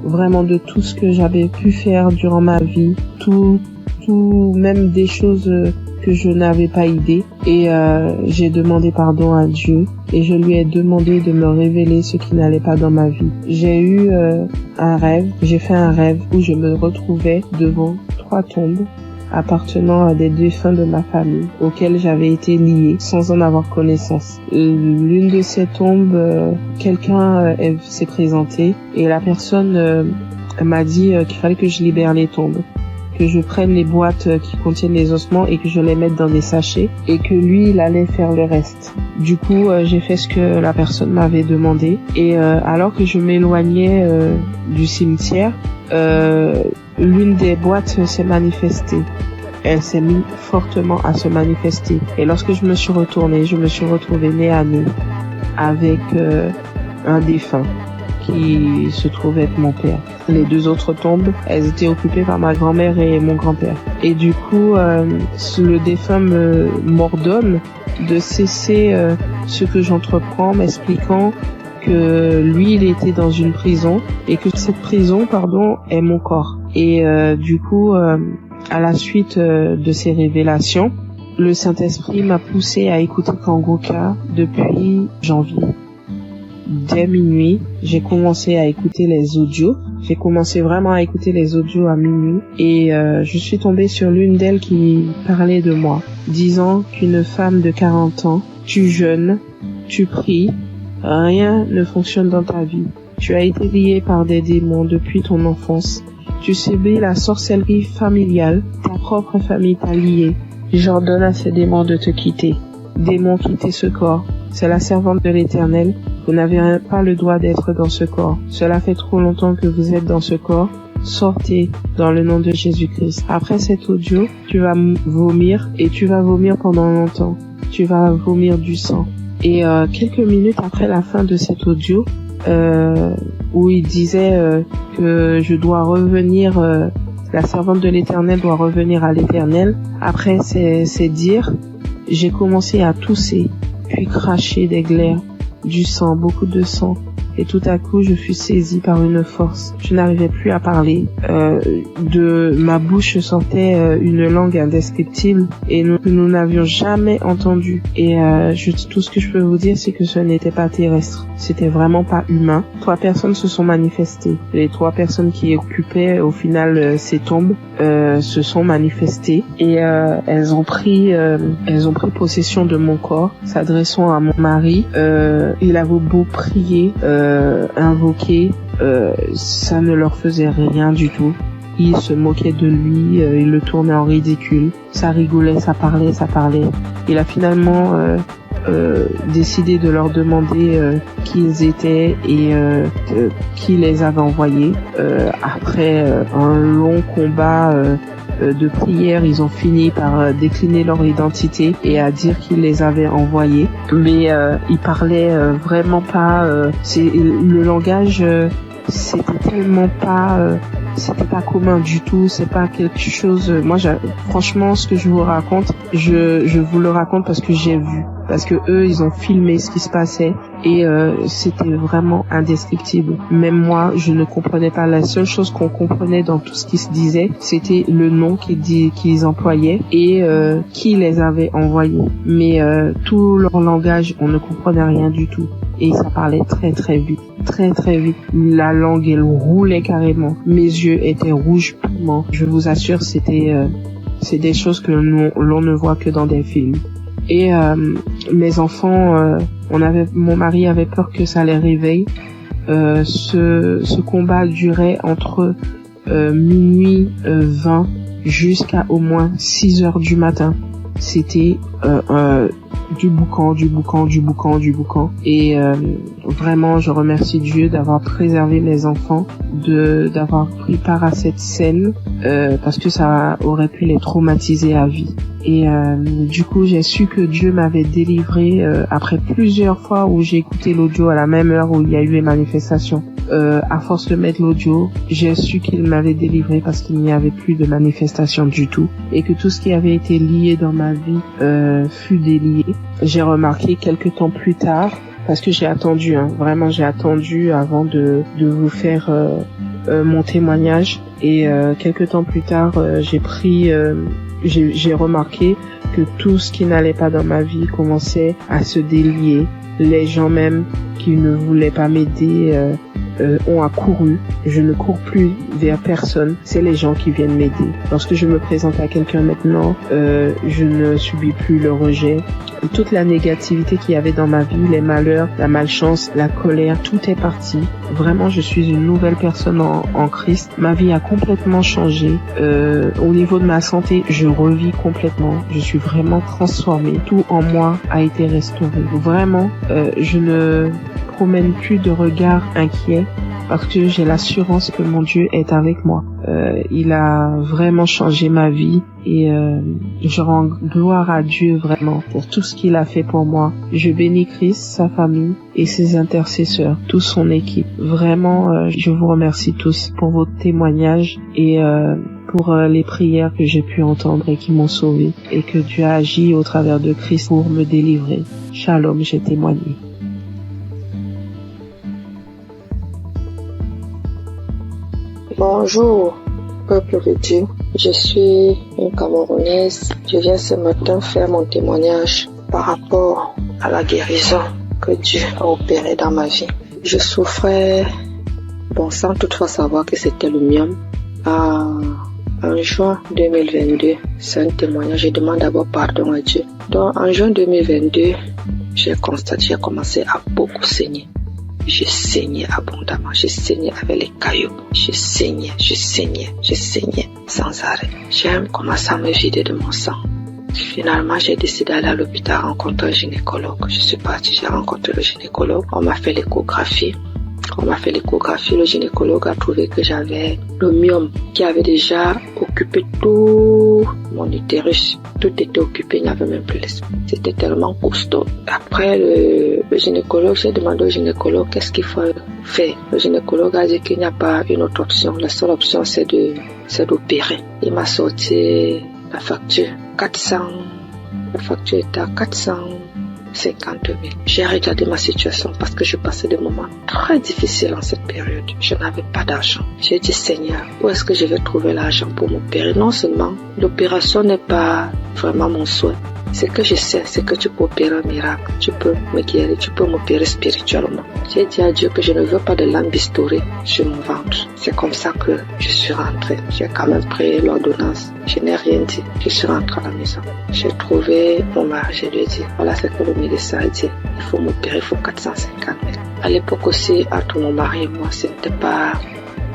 vraiment de tout ce que j'avais pu faire durant ma vie, tout, même des choses que je n'avais pas idée. Et j'ai demandé pardon à Dieu et je lui ai demandé de me révéler ce qui n'allait pas dans ma vie. J'ai eu j'ai fait un rêve où je me retrouvais devant 3 tombes appartenant à des défunts de ma famille auxquels j'avais été lié sans en avoir connaissance. L'une de ces tombes, quelqu'un s'est présenté et la personne m'a dit qu'il fallait que je libère les tombes, que je prenne les boîtes qui contiennent les ossements et que je les mette dans des sachets et que lui, il allait faire le reste. Du coup, j'ai fait ce que la personne m'avait demandé et alors que je m'éloignais du cimetière, l'une des boîtes s'est manifestée. Elle s'est mise fortement à se manifester. Et lorsque je me suis retournée, je me suis retrouvée nez à nez avec un défunt qui se trouvait être mon père. Les 2 autres tombes, elles étaient occupées par ma grand-mère et mon grand-père. Et du coup, le défunt m'ordonne de cesser ce que j'entreprends, m'expliquant que lui, il était dans une prison et que cette prison, est mon corps. Et du coup, à la suite de ces révélations, le Saint-Esprit m'a poussé à écouter Kangoka depuis janvier. Dès minuit, j'ai commencé à écouter les audios. J'ai commencé vraiment à écouter les audios à minuit et je suis tombée sur l'une d'elles qui parlait de moi, disant qu'une femme de 40 ans, tu jeûnes, tu pries, rien ne fonctionne dans ta vie. Tu as été lié par des démons depuis ton enfance. Tu subis la sorcellerie familiale. Ta propre famille t'a lié. J'ordonne à ces démons de te quitter. Démons, quittez ce corps. C'est la servante de l'Éternel. Vous n'avez pas le droit d'être dans ce corps. Cela fait trop longtemps que vous êtes dans ce corps. Sortez dans le nom de Jésus-Christ. Après cet audio, tu vas vomir et tu vas vomir pendant longtemps. Tu vas vomir du sang. Et quelques minutes après la fin de cet audio, où il disait que je dois revenir, la servante de l'Éternel doit revenir à l'Éternel. Après ces dires, j'ai commencé à tousser, puis cracher des glaires, du sang, beaucoup de sang. Et tout à coup, je fus saisie par une force. Je n'arrivais plus à parler. De ma bouche sortait une langue indescriptible et nous n'avions jamais entendu. Et tout ce que je peux vous dire, c'est que ce n'était pas terrestre. C'était vraiment pas humain. 3 personnes se sont manifestées. Les 3 personnes qui occupaient au final ces tombes se sont manifestées et elles ont pris possession de mon corps, s'adressant à mon mari. Il avait beau prier, invoquer, ça ne leur faisait rien du tout. Ils se moquaient de lui, ils le tournaient en ridicule. Ça rigolait, ça parlait. Il a finalement décidé de leur demander qui ils étaient et qui les avait envoyés. Après un long combat de prière, ils ont fini par décliner leur identité et à dire qu'ils les avaient envoyés. Mais ils parlaient vraiment pas. Le langage, c'était tellement pas. C'était pas commun du tout, c'est pas quelque chose. Moi, franchement, ce que je vous raconte, je vous le raconte parce que j'ai vu, parce que eux, ils ont filmé ce qui se passait et c'était vraiment indescriptible. Même moi, je ne comprenais pas. La seule chose qu'on comprenait dans tout ce qui se disait, c'était le nom qu'ils employaient et qui les avait envoyés. Mais tout leur langage, on ne comprenait rien du tout. Et ça parlait très très vite. La langue, elle roulait carrément. Mes yeux étaient rouges piment. Je vous assure, c'est des choses que l'on ne voit que dans des films. Et mes enfants, mon mari avait peur que ça les réveille. Ce combat durait entre minuit 20 jusqu'à au moins 6 heures du matin. c'était du boucan. Et vraiment, je remercie Dieu d'avoir préservé mes enfants, d'avoir pris part à cette scène, parce que ça aurait pu les traumatiser à vie. Et du coup, j'ai su que Dieu m'avait délivré après plusieurs fois où j'ai écouté l'audio à la même heure où il y a eu les manifestations. À force de mettre l'audio, j'ai su qu'il m'avait délivré parce qu'il n'y avait plus de manifestations du tout et que tout ce qui avait été lié dans ma vie fut délié. J'ai remarqué quelques temps plus tard, parce que j'ai attendu, vraiment j'ai attendu avant de vous faire mon témoignage, et quelques temps plus tard, j'ai remarqué que tout ce qui n'allait pas dans ma vie commençait à se délier. Les gens même qui ne voulaient pas m'aider ont accouru. Je ne cours plus vers personne. C'est les gens qui viennent m'aider. Lorsque je me présente à quelqu'un maintenant, je ne subis plus le rejet. Et toute la négativité qu'il y avait dans ma vie, les malheurs, la malchance, la colère, tout est parti. Vraiment, je suis une nouvelle personne en Christ. Ma vie a complètement changé. Au niveau de ma santé, je revis complètement. Je suis vraiment transformée. Tout en moi a été restauré. Vraiment, je ne promène plus de regard inquiet parce que j'ai l'assurance que mon Dieu est avec moi. Il a vraiment changé ma vie et je rends gloire à Dieu vraiment pour tout ce qu'il a fait pour moi. Je bénis Christ, sa famille et ses intercesseurs, toute son équipe. Vraiment, je vous remercie tous pour vos témoignages et pour les prières que j'ai pu entendre et qui m'ont sauvé, et que Dieu a agi au travers de Christ pour me délivrer. Shalom, j'ai témoigné. Bonjour, peuple de Dieu. Je suis une Camerounaise. Je viens ce matin faire mon témoignage par rapport à la guérison que Dieu a opérée dans ma vie. Je souffrais, sans toutefois savoir que c'était le myome. En juin 2022, c'est un témoignage. Je demande d'abord pardon à Dieu. Donc, en juin 2022, j'ai commencé à beaucoup saigner. Je saignais abondamment, je saignais avec les cailloux, je saignais sans arrêt. J'ai commencé à me vider de mon sang. Finalement, j'ai décidé d'aller à l'hôpital rencontrer un gynécologue. Je suis partie, j'ai rencontré le gynécologue. On m'a fait l'échographie. Le gynécologue a trouvé que j'avais le myome qui avait déjà occupé tout mon utérus. Tout était occupé, il n'y avait même plus l'espace. C'était tellement costaud. Après le gynécologue, j'ai demandé au gynécologue qu'est-ce qu'il faut faire. Le gynécologue a dit qu'il n'y a pas une autre option. La seule option, c'est d'opérer. Il m'a sorti la facture. La facture était à 450 000. J'ai regardé ma situation parce que je passais des moments très difficiles en cette période. Je n'avais pas d'argent. J'ai dit, Seigneur, où est-ce que je vais trouver l'argent pour m'opérer? Non seulement l'opération n'est pas vraiment mon souhait. Ce que je sais, c'est que tu peux opérer un miracle. Tu peux me guérir, tu peux m'opérer spirituellement. J'ai dit à Dieu que je ne veux pas de lambistourée sur mon ventre. C'est comme ça que je suis rentrée. J'ai quand même pris l'ordonnance. Je n'ai rien dit. Je suis rentrée à la maison. J'ai trouvé mon mari. Je lui ai dit, voilà ce que le médecin a dit. Il faut m'opérer, il faut 450 000. À l'époque aussi, entre mon mari et moi, c'était pas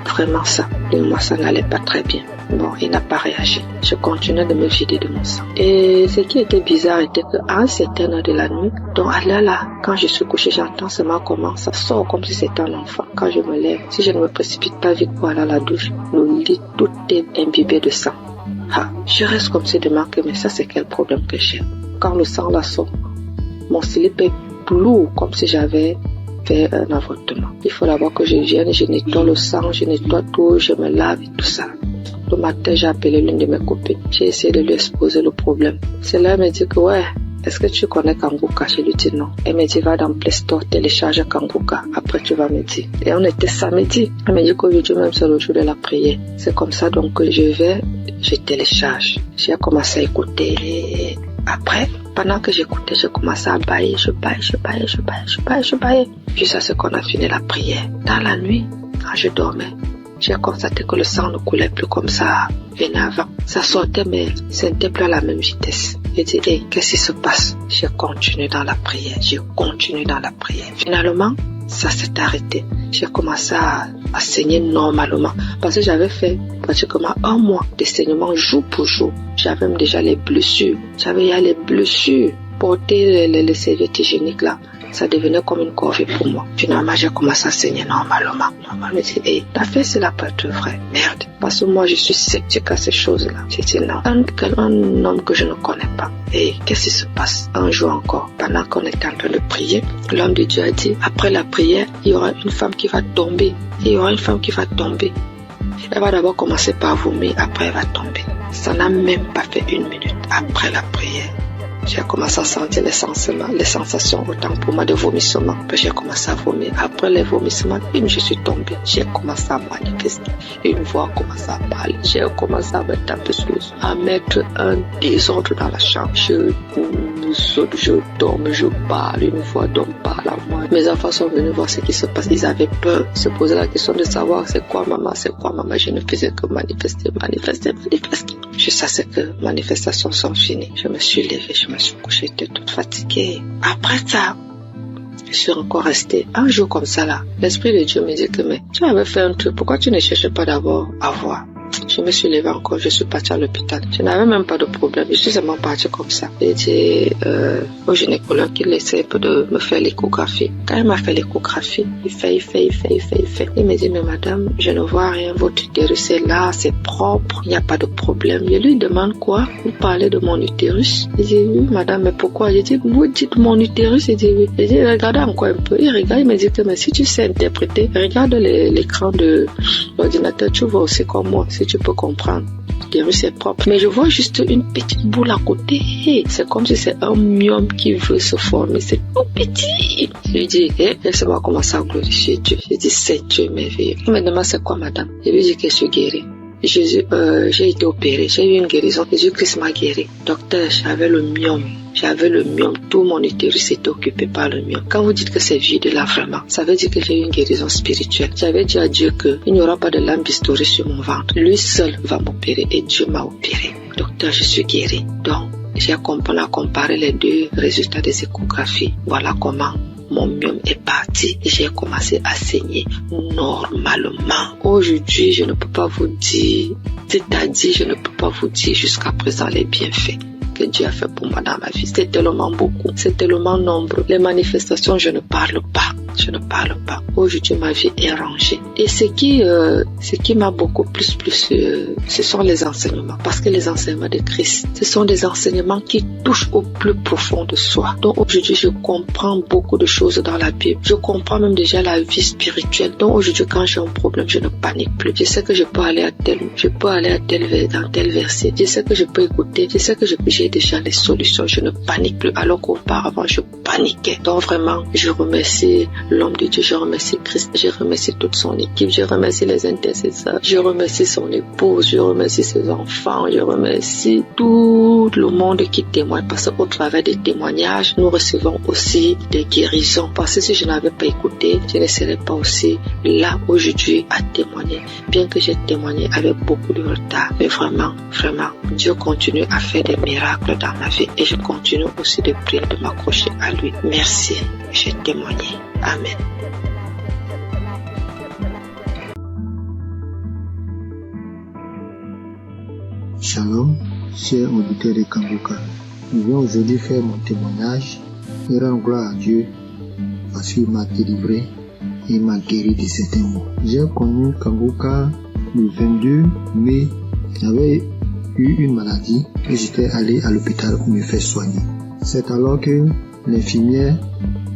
vraiment ça. Et moi, ça n'allait pas très bien. Bon, il n'a pas réagi. Je continuais de me vider de mon sang. Et ce qui était bizarre était qu'à un certain heure de la nuit, donc là, quand je suis couchée, j'entends seulement comment ça sort comme si c'était un enfant. Quand je me lève, si je ne me précipite pas vite pour aller à la douche, le lit, tout est imbibé de sang. Je reste comme si de manquer, mais ça c'est quel problème que j'ai. Quand le sang là sort, mon slip est lourd comme si j'avais fait un avortement. Il faut d'abord que je vienne, je nettoie le sang, je nettoie tout, je me lave et tout ça. Le matin, j'ai appelé l'une de mes copines. J'ai essayé de lui exposer le problème. Celle-là, elle m'a dit que est-ce que tu connais Kanguka? Je lui dis non. Elle m'a dit, va dans Play Store, télécharge Kanguka. Après, tu vas me dire. Et on était samedi. Elle m'a dit qu'aujourd'hui même, c'est le jour de la prière. C'est comme ça, donc, que je télécharge. J'ai commencé à écouter. Après, pendant que j'écoutais, j'ai commencé à bailler. Je baillais. Jusqu'à ce qu'on a fini la prière. Dans la nuit, quand je dormais, j'ai constaté que le sang ne coulait plus comme ça venait avant. Ça sortait, mais ce n'était plus à la même vitesse. J'ai dit, qu'est-ce qui se passe? J'ai continué dans la prière. Finalement, ça s'est arrêté. J'ai commencé à saigner normalement parce que j'avais fait pratiquement 1 mois de saignement jour pour jour. J'avais même déjà les blessures. J'avais les blessures. Porter les serviettes hygiéniques là, ça devenait comme une corvée pour moi. Finalement, j'ai commencé à saigner normalement. Je me dis, hey, ta fait, c'est la pas être vrai. Merde. Parce que moi, je suis sceptique à ces choses-là. J'ai dit non. Un homme que je ne connais pas. Et qu'est-ce qui se passe? Un jour encore, pendant qu'on était en train de prier, l'homme de Dieu a dit, après la prière, il y aura une femme qui va tomber. Il y aura une femme qui va tomber. Elle va d'abord commencer par vomir, après elle va tomber. Ça n'a même pas fait 1 minute après la prière. J'ai commencé à sentir les sensations autant pour moi de vomissement. Puis j'ai commencé à vomir. Après les vomissements, je suis tombée. J'ai commencé à manifester. Une voix a commencé à parler. J'ai commencé à me taper sur le sol, à mettre un désordre dans la chambre. Je saute, je tombe, je parle. Une voix d'homme parle à moi. Mes enfants sont venus voir ce qui se passe. Ils avaient peur, se poser la question de savoir c'est quoi maman. Je ne faisais que manifester. Jusqu'à ce que les manifestations sont finies. Je me suis levée, je me suis couchée, j'étais toute fatiguée. Après ça, je suis encore restée un jour comme ça là. L'Esprit de Dieu me dit que mais tu avais fait un truc, pourquoi tu ne cherches pas d'abord à voir? Je me suis levée encore, je suis partie à l'hôpital. Je n'avais même pas de problème, je suis seulement partie comme ça. J'ai dit au gynécologue qu'il essaie de me faire l'échographie. Quand il m'a fait l'échographie, il fait. Il me dit, mais madame, je ne vois rien, votre utérus est là, c'est propre, il n'y a pas de problème. Je lui demande quoi? Vous parlez de mon utérus? Il dit, oui madame, mais pourquoi? Je dis, vous dites mon utérus? Il dit, oui. Je dis, regardez encore un peu. Il regarde, il me dit que mais si tu sais interpréter, regarde l'écran de l'ordinateur, tu vois aussi comme moi, si tu peux comprendre. L'utérus est propre. Mais je vois juste une petite boule à côté. C'est comme si c'est un myome qui veut se former. C'est tout petit. Je lui dis, laisse-moi commencer à glorifier Dieu. Je dis, c'est Dieu merveilleux. Il me demande, c'est quoi madame? Je lui dis que je suis guérie. J'ai été opérée. J'ai eu une guérison. Jésus-Christ m'a guérie. Docteur, j'avais le myome. Tout mon utérus était occupé par le myome. Quand vous dites que c'est vide là vraiment, ça veut dire que j'ai eu une guérison spirituelle. J'avais dit à Dieu qu'il n'y aura pas de lame bistourée sur mon ventre. Lui seul va m'opérer et Dieu m'a opéré. Docteur, je suis guérie. Donc, j'ai comparé les 2 résultats des échographies. Voilà comment mon myome est parti et j'ai commencé à saigner normalement. Aujourd'hui, je ne peux pas vous dire, c'est-à-dire je ne peux pas vous dire jusqu'à présent les bienfaits que Dieu a fait pour moi dans ma vie. C'est tellement beaucoup, c'est tellement nombreux. Les manifestations, je ne parle pas. Aujourd'hui, ma vie est rangée. Et ce qui m'a beaucoup plus, ce sont les enseignements. Parce que les enseignements de Christ, ce sont des enseignements qui touchent au plus profond de soi. Donc aujourd'hui, je comprends beaucoup de choses dans la Bible. Je comprends même déjà la vie spirituelle. Donc aujourd'hui, quand j'ai un problème, je ne panique plus. Je sais que je peux aller dans tel verset. Je sais que je peux écouter. Je sais que j'ai déjà les solutions. Je ne panique plus. Alors qu'auparavant, je paniquais. Donc vraiment, je remercie l'homme de Dieu, je remercie Christ, je remercie toute son équipe, je remercie les intercesseurs, je remercie son épouse, je remercie ses enfants, je remercie tout le monde qui témoigne parce qu'au travers des témoignages, nous recevons aussi des guérisons. Parce que si je n'avais pas écouté, je ne serais pas aussi là aujourd'hui à témoigner. Bien que j'ai témoigné avec beaucoup de retard, mais vraiment, Dieu continue à faire des miracles dans ma vie et je continue aussi de prier, de m'accrocher à lui. Merci, j'ai témoigné. Amen. Shalom, chers auditeurs de Kanguka. Je viens aujourd'hui faire mon témoignage et rendre gloire à Dieu parce qu'il m'a délivré et m'a guéri de certains maux. J'ai connu Kanguka le 22 mai. J'avais eu une maladie et j'étais allé à l'hôpital pour me faire soigner. C'est alors que l'infirmière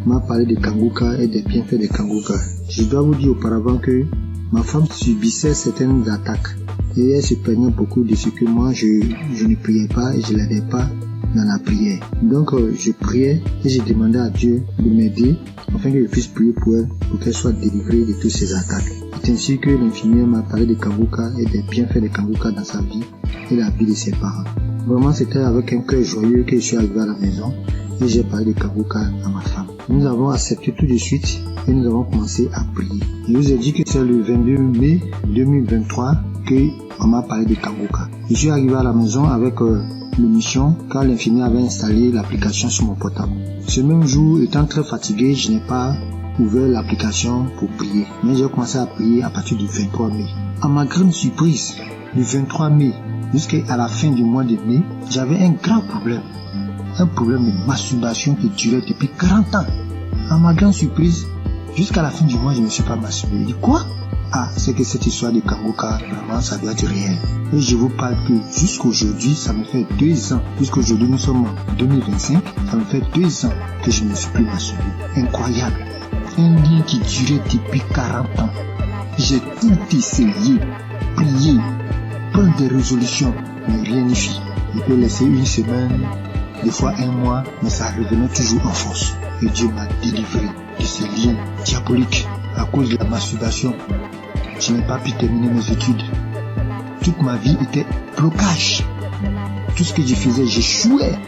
m'a parlé de Kanguka et des bienfaits de Kanguka. Je dois vous dire auparavant que ma femme subissait certaines attaques et elle se plaignait beaucoup de ce que moi je ne priais pas et je l'aidais pas dans la prière. Donc je priais et je demandais à Dieu de m'aider afin que je puisse prier pour elle pour qu'elle soit délivrée de toutes ces attaques. C'est ainsi que l'infirmière m'a parlé de Kanguka et des bienfaits de Kanguka dans sa vie et la vie de ses parents. Vraiment c'était avec un cœur joyeux que je suis arrivé à la maison et j'ai parlé de Kanguka à ma femme. Nous avons accepté tout de suite et nous avons commencé à prier. Je vous ai dit que c'est le 22 mai 2023 qu'on m'a parlé de Kanguka. Je suis arrivé à la maison avec l'émission quand l'infirmière avait installé l'application sur mon portable. Ce même jour, étant très fatigué, je n'ai pas ouvert l'application pour prier. Mais j'ai commencé à prier à partir du 23 mai. À ma grande surprise, du 23 mai jusqu'à la fin du mois de mai, j'avais un grand problème. Un problème de masturbation qui durait depuis 40 ans. À ma grande surprise, jusqu'à la fin du mois, je ne me suis pas masturbé. Je dis quoi? Ah, c'est que cette histoire de Kangoka, vraiment, ça doit être réel. Et je vous parle que jusqu'aujourd'hui, ça me fait 2 ans. Jusqu'aujourd'hui, nous sommes en 2025. Ça me fait 2 ans que je ne me suis plus masturbé. Incroyable. Un lien qui durait depuis 40 ans. J'ai tout essayé, prié, prendre des résolutions, mais rien n'y fit. Je peux laisser une semaine, des fois 1 mois, mais ça revenait toujours en force. Et Dieu m'a délivré de ces liens diaboliques à cause de la masturbation. Je n'ai pas pu terminer mes études. Toute ma vie était blocage. Tout ce que je faisais, j'échouais.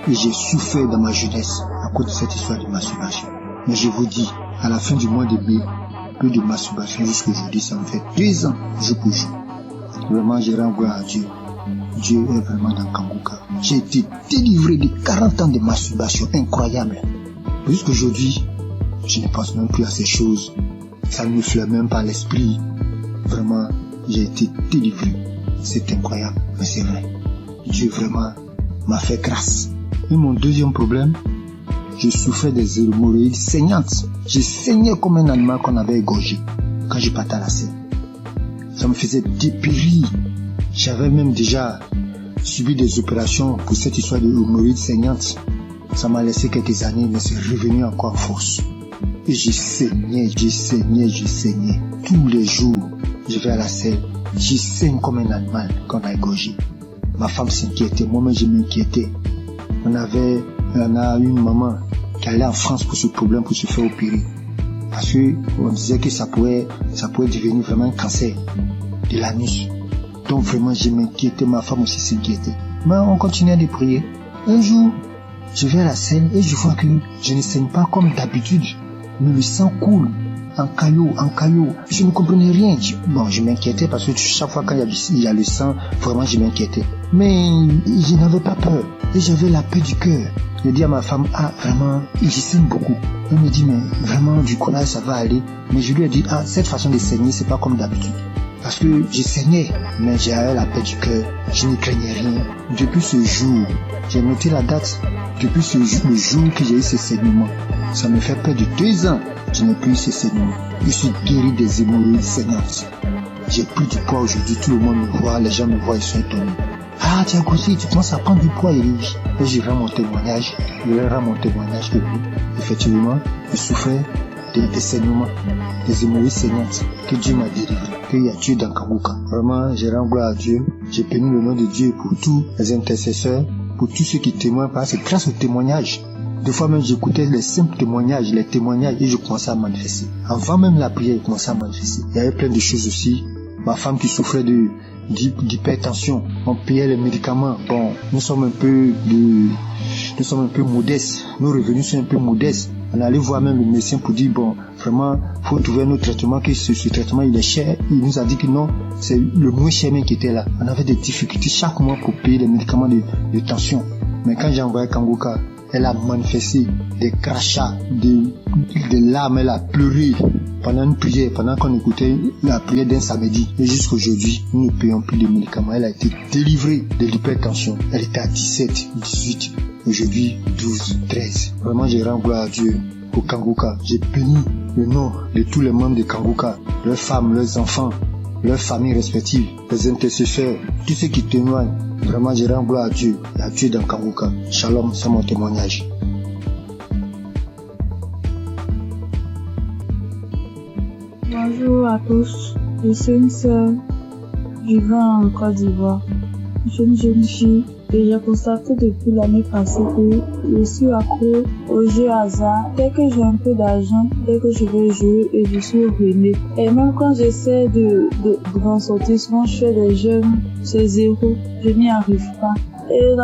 Et j'ai souffert dans ma jeunesse à cause de cette histoire de masturbation. Mais je vous dis, à la fin du mois de mai, peu de masturbation jusqu'à aujourd'hui, ça me fait 2 ans jour pour jour. Vraiment, je rends gloire à Dieu. Dieu est vraiment dans Kangoka. J'ai été délivré de 40 ans de masturbation incroyable. Jusqu'aujourd'hui, je ne pense même plus à ces choses. Ça ne me flaire même pas l'esprit. Vraiment, j'ai été délivré. C'est incroyable, mais c'est vrai. Dieu vraiment m'a fait grâce. Et mon deuxième problème, je souffrais des hémorroïdes saignantes. Je saignais comme un animal qu'on avait égorgé quand je partais à la scène. Ça me faisait dépérir. J'avais même déjà subi des opérations pour cette histoire de hémorroïdes saignantes. Ça m'a laissé quelques années, mais c'est revenu encore en force. Et je saignais. Tous les jours, je vais à la selle. Je saigne comme un animal qu'on a égorgé. Ma femme s'inquiétait, moi-même je m'inquiétais. On a une maman qui allait en France pour ce problème, pour se faire opérer. Parce qu'on disait que ça pouvait devenir vraiment un cancer de l'anus. Donc vraiment je m'inquiétais, ma femme aussi s'inquiétait. Mais on continuait de prier. Un jour, je vais à la selle et je vois que je ne saigne pas comme d'habitude. Mais le sang coule en caillot. Je ne comprenais rien. Je m'inquiétais parce que chaque fois quand il y a le sang, vraiment je m'inquiétais. Mais je n'avais pas peur. Et j'avais la paix du cœur. Je dis à ma femme, vraiment, je saigne beaucoup. Elle me dit, mais vraiment, du courage, ça va aller. Mais je lui ai dit, cette façon de saigner, c'est pas comme d'habitude. Parce que je saignais, mais j'avais la paix du cœur. Je ne craignais rien. Depuis ce jour, j'ai noté la date. Depuis le jour que j'ai eu ce saignement, ça me fait près de 2 ans que je n'ai plus eu ce saignement. Je suis guéri des hémorroïdes saignantes. J'ai pris du poids aujourd'hui, tout le monde me voit, les gens me voient, ils sont étonnés. Ah, tu as grossi, tu commences à prendre du poids, Elie. Et je rends mon témoignage. Que oui, effectivement, je souffrais des saignements, des hémorroïdes saignantes, que Dieu m'a délivré, qu'il y a Dieu dans Kangoka. Vraiment, je rends gloire à Dieu. J'ai béni le nom de Dieu pour tous les intercesseurs, pour tous ceux qui témoignent, parce que grâce aux témoignages, des fois même j'écoutais les simples témoignages, et je commençais à manifester. Avant même la prière, je commençais à manifester. Il y avait plein de choses aussi. Ma femme qui souffrait d'hypertension, on payait les médicaments. Bon, nous sommes un peu modestes. Nos revenus sont un peu modestes. On allait voir même le médecin pour dire, vraiment, faut trouver un autre traitement, que ce traitement il est cher. Il nous a dit que non, c'est le moins cher même qui était là. On avait des difficultés chaque mois pour payer les médicaments de tension. Mais quand j'ai envoyé Kangoka, elle a manifesté des crachats, des larmes, elle a pleuré pendant une prière, pendant qu'on écoutait la prière d'un samedi. Et jusqu'aujourd'hui, nous ne payons plus de médicaments. Elle a été délivrée de l'hypertension. Elle était à 17, 18, aujourd'hui 12, 13. Vraiment, je rends gloire à Dieu pour Kangoka. J'ai béni le nom de tous les membres de Kangoka, leurs femmes, leurs enfants, leurs familles respectives, les intercesseurs, tous ceux qui témoignent. Vraiment, je rends gloire à Dieu dans Kangoka. Shalom, c'est mon témoignage. Bonjour à tous, je suis une sœur vivant en Côte d'Ivoire. Je suis une jeune fille et j'ai constaté depuis l'année passée que je suis accro aux jeux hasard. Dès que j'ai un peu d'argent, dès que je veux jouer, et je suis ruinée. Et même quand j'essaie de m'en sortir, souvent je fais des jeux, c'est 0, je n'y arrive pas. Et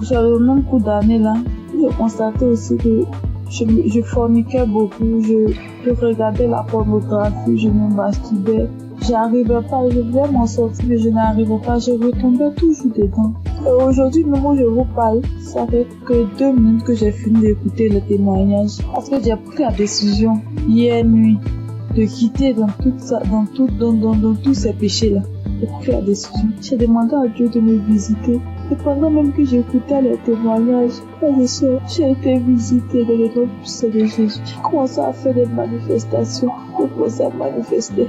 sur le même coup d'année là, j'ai constaté aussi que je forniquais beaucoup, je regardais la pornographie, je me masturbais. J'arrivais pas, je voulais m'en sortir, mais je n'arrivais pas, je retombais toujours dedans. Aujourd'hui, même où je vous parle, ça fait que 2 minutes que j'ai fini d'écouter le témoignage. Parce que j'ai pris la décision hier nuit de quitter dans tous ces péchés-là. J'ai pris la décision. J'ai demandé à Dieu de me visiter. Et pendant même que j'écoutais les témoignages, j'ai été visitée dans le nom puissant de Jésus. J'ai commencé à faire des manifestations. J'ai commencé à manifester.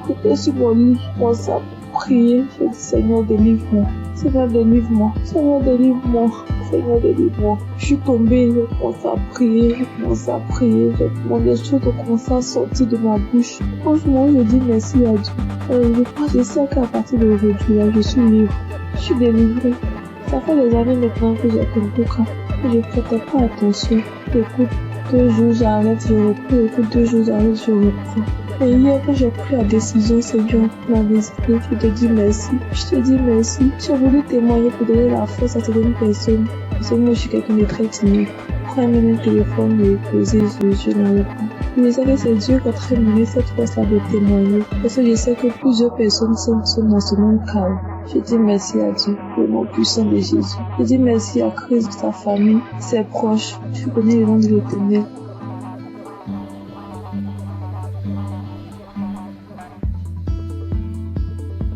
J'étais sur mon lit, j'ai commencé à prier. J'ai dit, Seigneur, délivre-moi. Seigneur, délivre-moi. Seigneur, délivre-moi. Seigneur, délivre-moi. Je suis tombée, j'ai commencé à prier. Les choses ont commencé à sortir de ma bouche. Franchement, je dis merci à Dieu. Je sais qu'à partir d'aujourd'hui, là, je suis libre. Je suis délivrée. Ça fait des années maintenant que j'ai Kanguka. Je ne prêtais pas attention. Écoute, 2 jours j'arrête, je reprends. Écoute, 2 jours j'arrête, je reprends. Et hier, quand j'ai pris la décision, Seigneur, pour la visiter, je te dis merci. Je te dis merci. J'ai voulu témoigner pour donner la force à certaines personnes. Parce que moi, je suis quelqu'un de très timide. Prends même un téléphone et poser, je n'arrive pas. Je sais que c'est Dieu qui a très donné cette force à de témoigner. Parce que je sais que plusieurs personnes sont dans ce même chaos. Je dis merci à Dieu, le nom puissant de Jésus. Je dis merci à Christ, sa famille, ses proches. Je connais le nom de l'Éternel.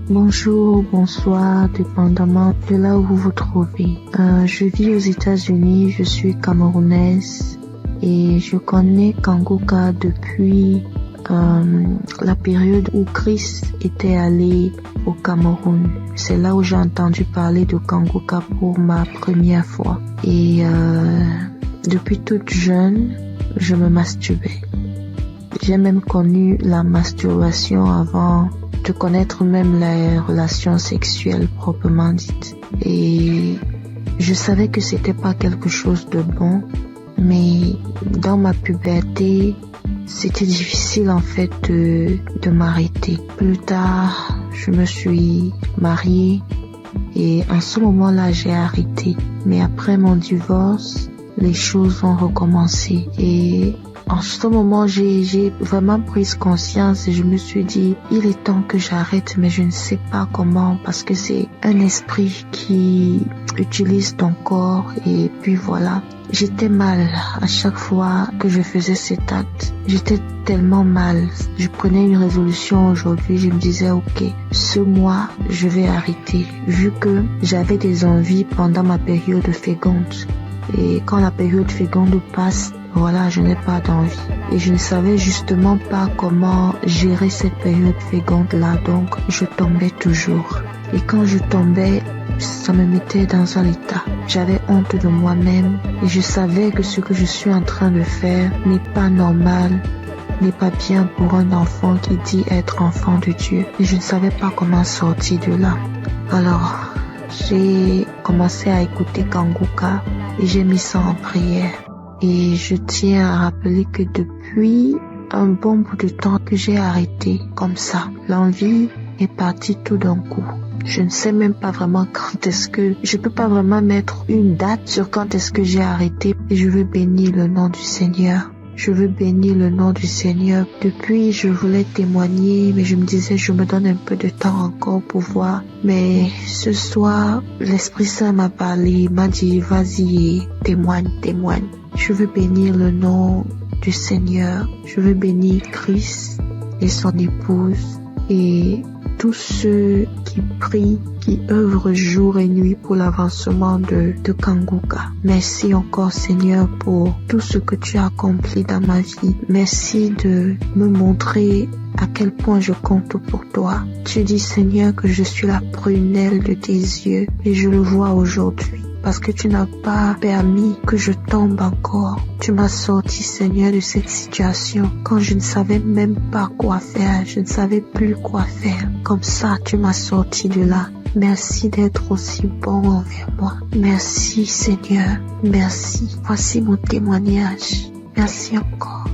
Bonjour, bonsoir, dépendamment de là où vous vous trouvez. Je vis aux États-Unis, je suis camerounaise et je connais Kanguka depuis la période où Christ était allé au Cameroun. C'est là où j'ai entendu parler de Kanguka pour ma première fois. Et depuis toute jeune, je me masturbais. J'ai même connu la masturbation avant de connaître même les relations sexuelles proprement dites. Et je savais que c'était pas quelque chose de bon, mais dans ma puberté, c'était difficile en fait de m'arrêter. Plus tard, je me suis mariée et en ce moment-là, j'ai arrêté. Mais après mon divorce, les choses ont recommencé et en ce moment, j'ai vraiment pris conscience et je me suis dit, il est temps que j'arrête, mais je ne sais pas comment parce que c'est un esprit qui utilise ton corps et puis voilà. J'étais mal à chaque fois que je faisais cet acte. J'étais tellement mal. Je prenais une résolution aujourd'hui, je me disais, ok, ce mois, je vais arrêter vu que j'avais des envies pendant ma période féconde. Et quand la période féconde passe, voilà, je n'ai pas d'envie. Et je ne savais justement pas comment gérer cette période féconde-là, donc je tombais toujours. Et quand je tombais, ça me mettait dans un état. J'avais honte de moi-même et je savais que ce que je suis en train de faire n'est pas normal, n'est pas bien pour un enfant qui dit être enfant de Dieu. Et je ne savais pas comment sortir de là. Alors, j'ai commencé à écouter Kanguka et j'ai mis ça en prière. Et je tiens à rappeler que depuis un bon bout de temps que j'ai arrêté comme ça, l'envie est partie tout d'un coup. Je ne sais même pas vraiment quand est-ce que... Je peux pas vraiment mettre une date sur quand est-ce que j'ai arrêté. Et je veux bénir le nom du Seigneur. Je veux bénir le nom du Seigneur. Depuis, je voulais témoigner, mais je me disais, je me donne un peu de temps encore pour voir. Mais ce soir, l'Esprit Saint m'a parlé, m'a dit, vas-y, témoigne. Je veux bénir le nom du Seigneur. Je veux bénir Christ et son épouse et tous ceux qui prient, qui œuvrent jour et nuit pour l'avancement de Kanguka. Merci encore Seigneur pour tout ce que tu as accompli dans ma vie. Merci de me montrer à quel point je compte pour toi. Tu dis Seigneur que je suis la prunelle de tes yeux et je le vois aujourd'hui. Parce que tu n'as pas permis que je tombe encore. Tu m'as sorti, Seigneur, de cette situation quand je ne savais même pas quoi faire. Je ne savais plus quoi faire. Comme ça, tu m'as sorti de là. Merci d'être aussi bon envers moi. Merci, Seigneur. Merci. Voici mon témoignage. Merci encore.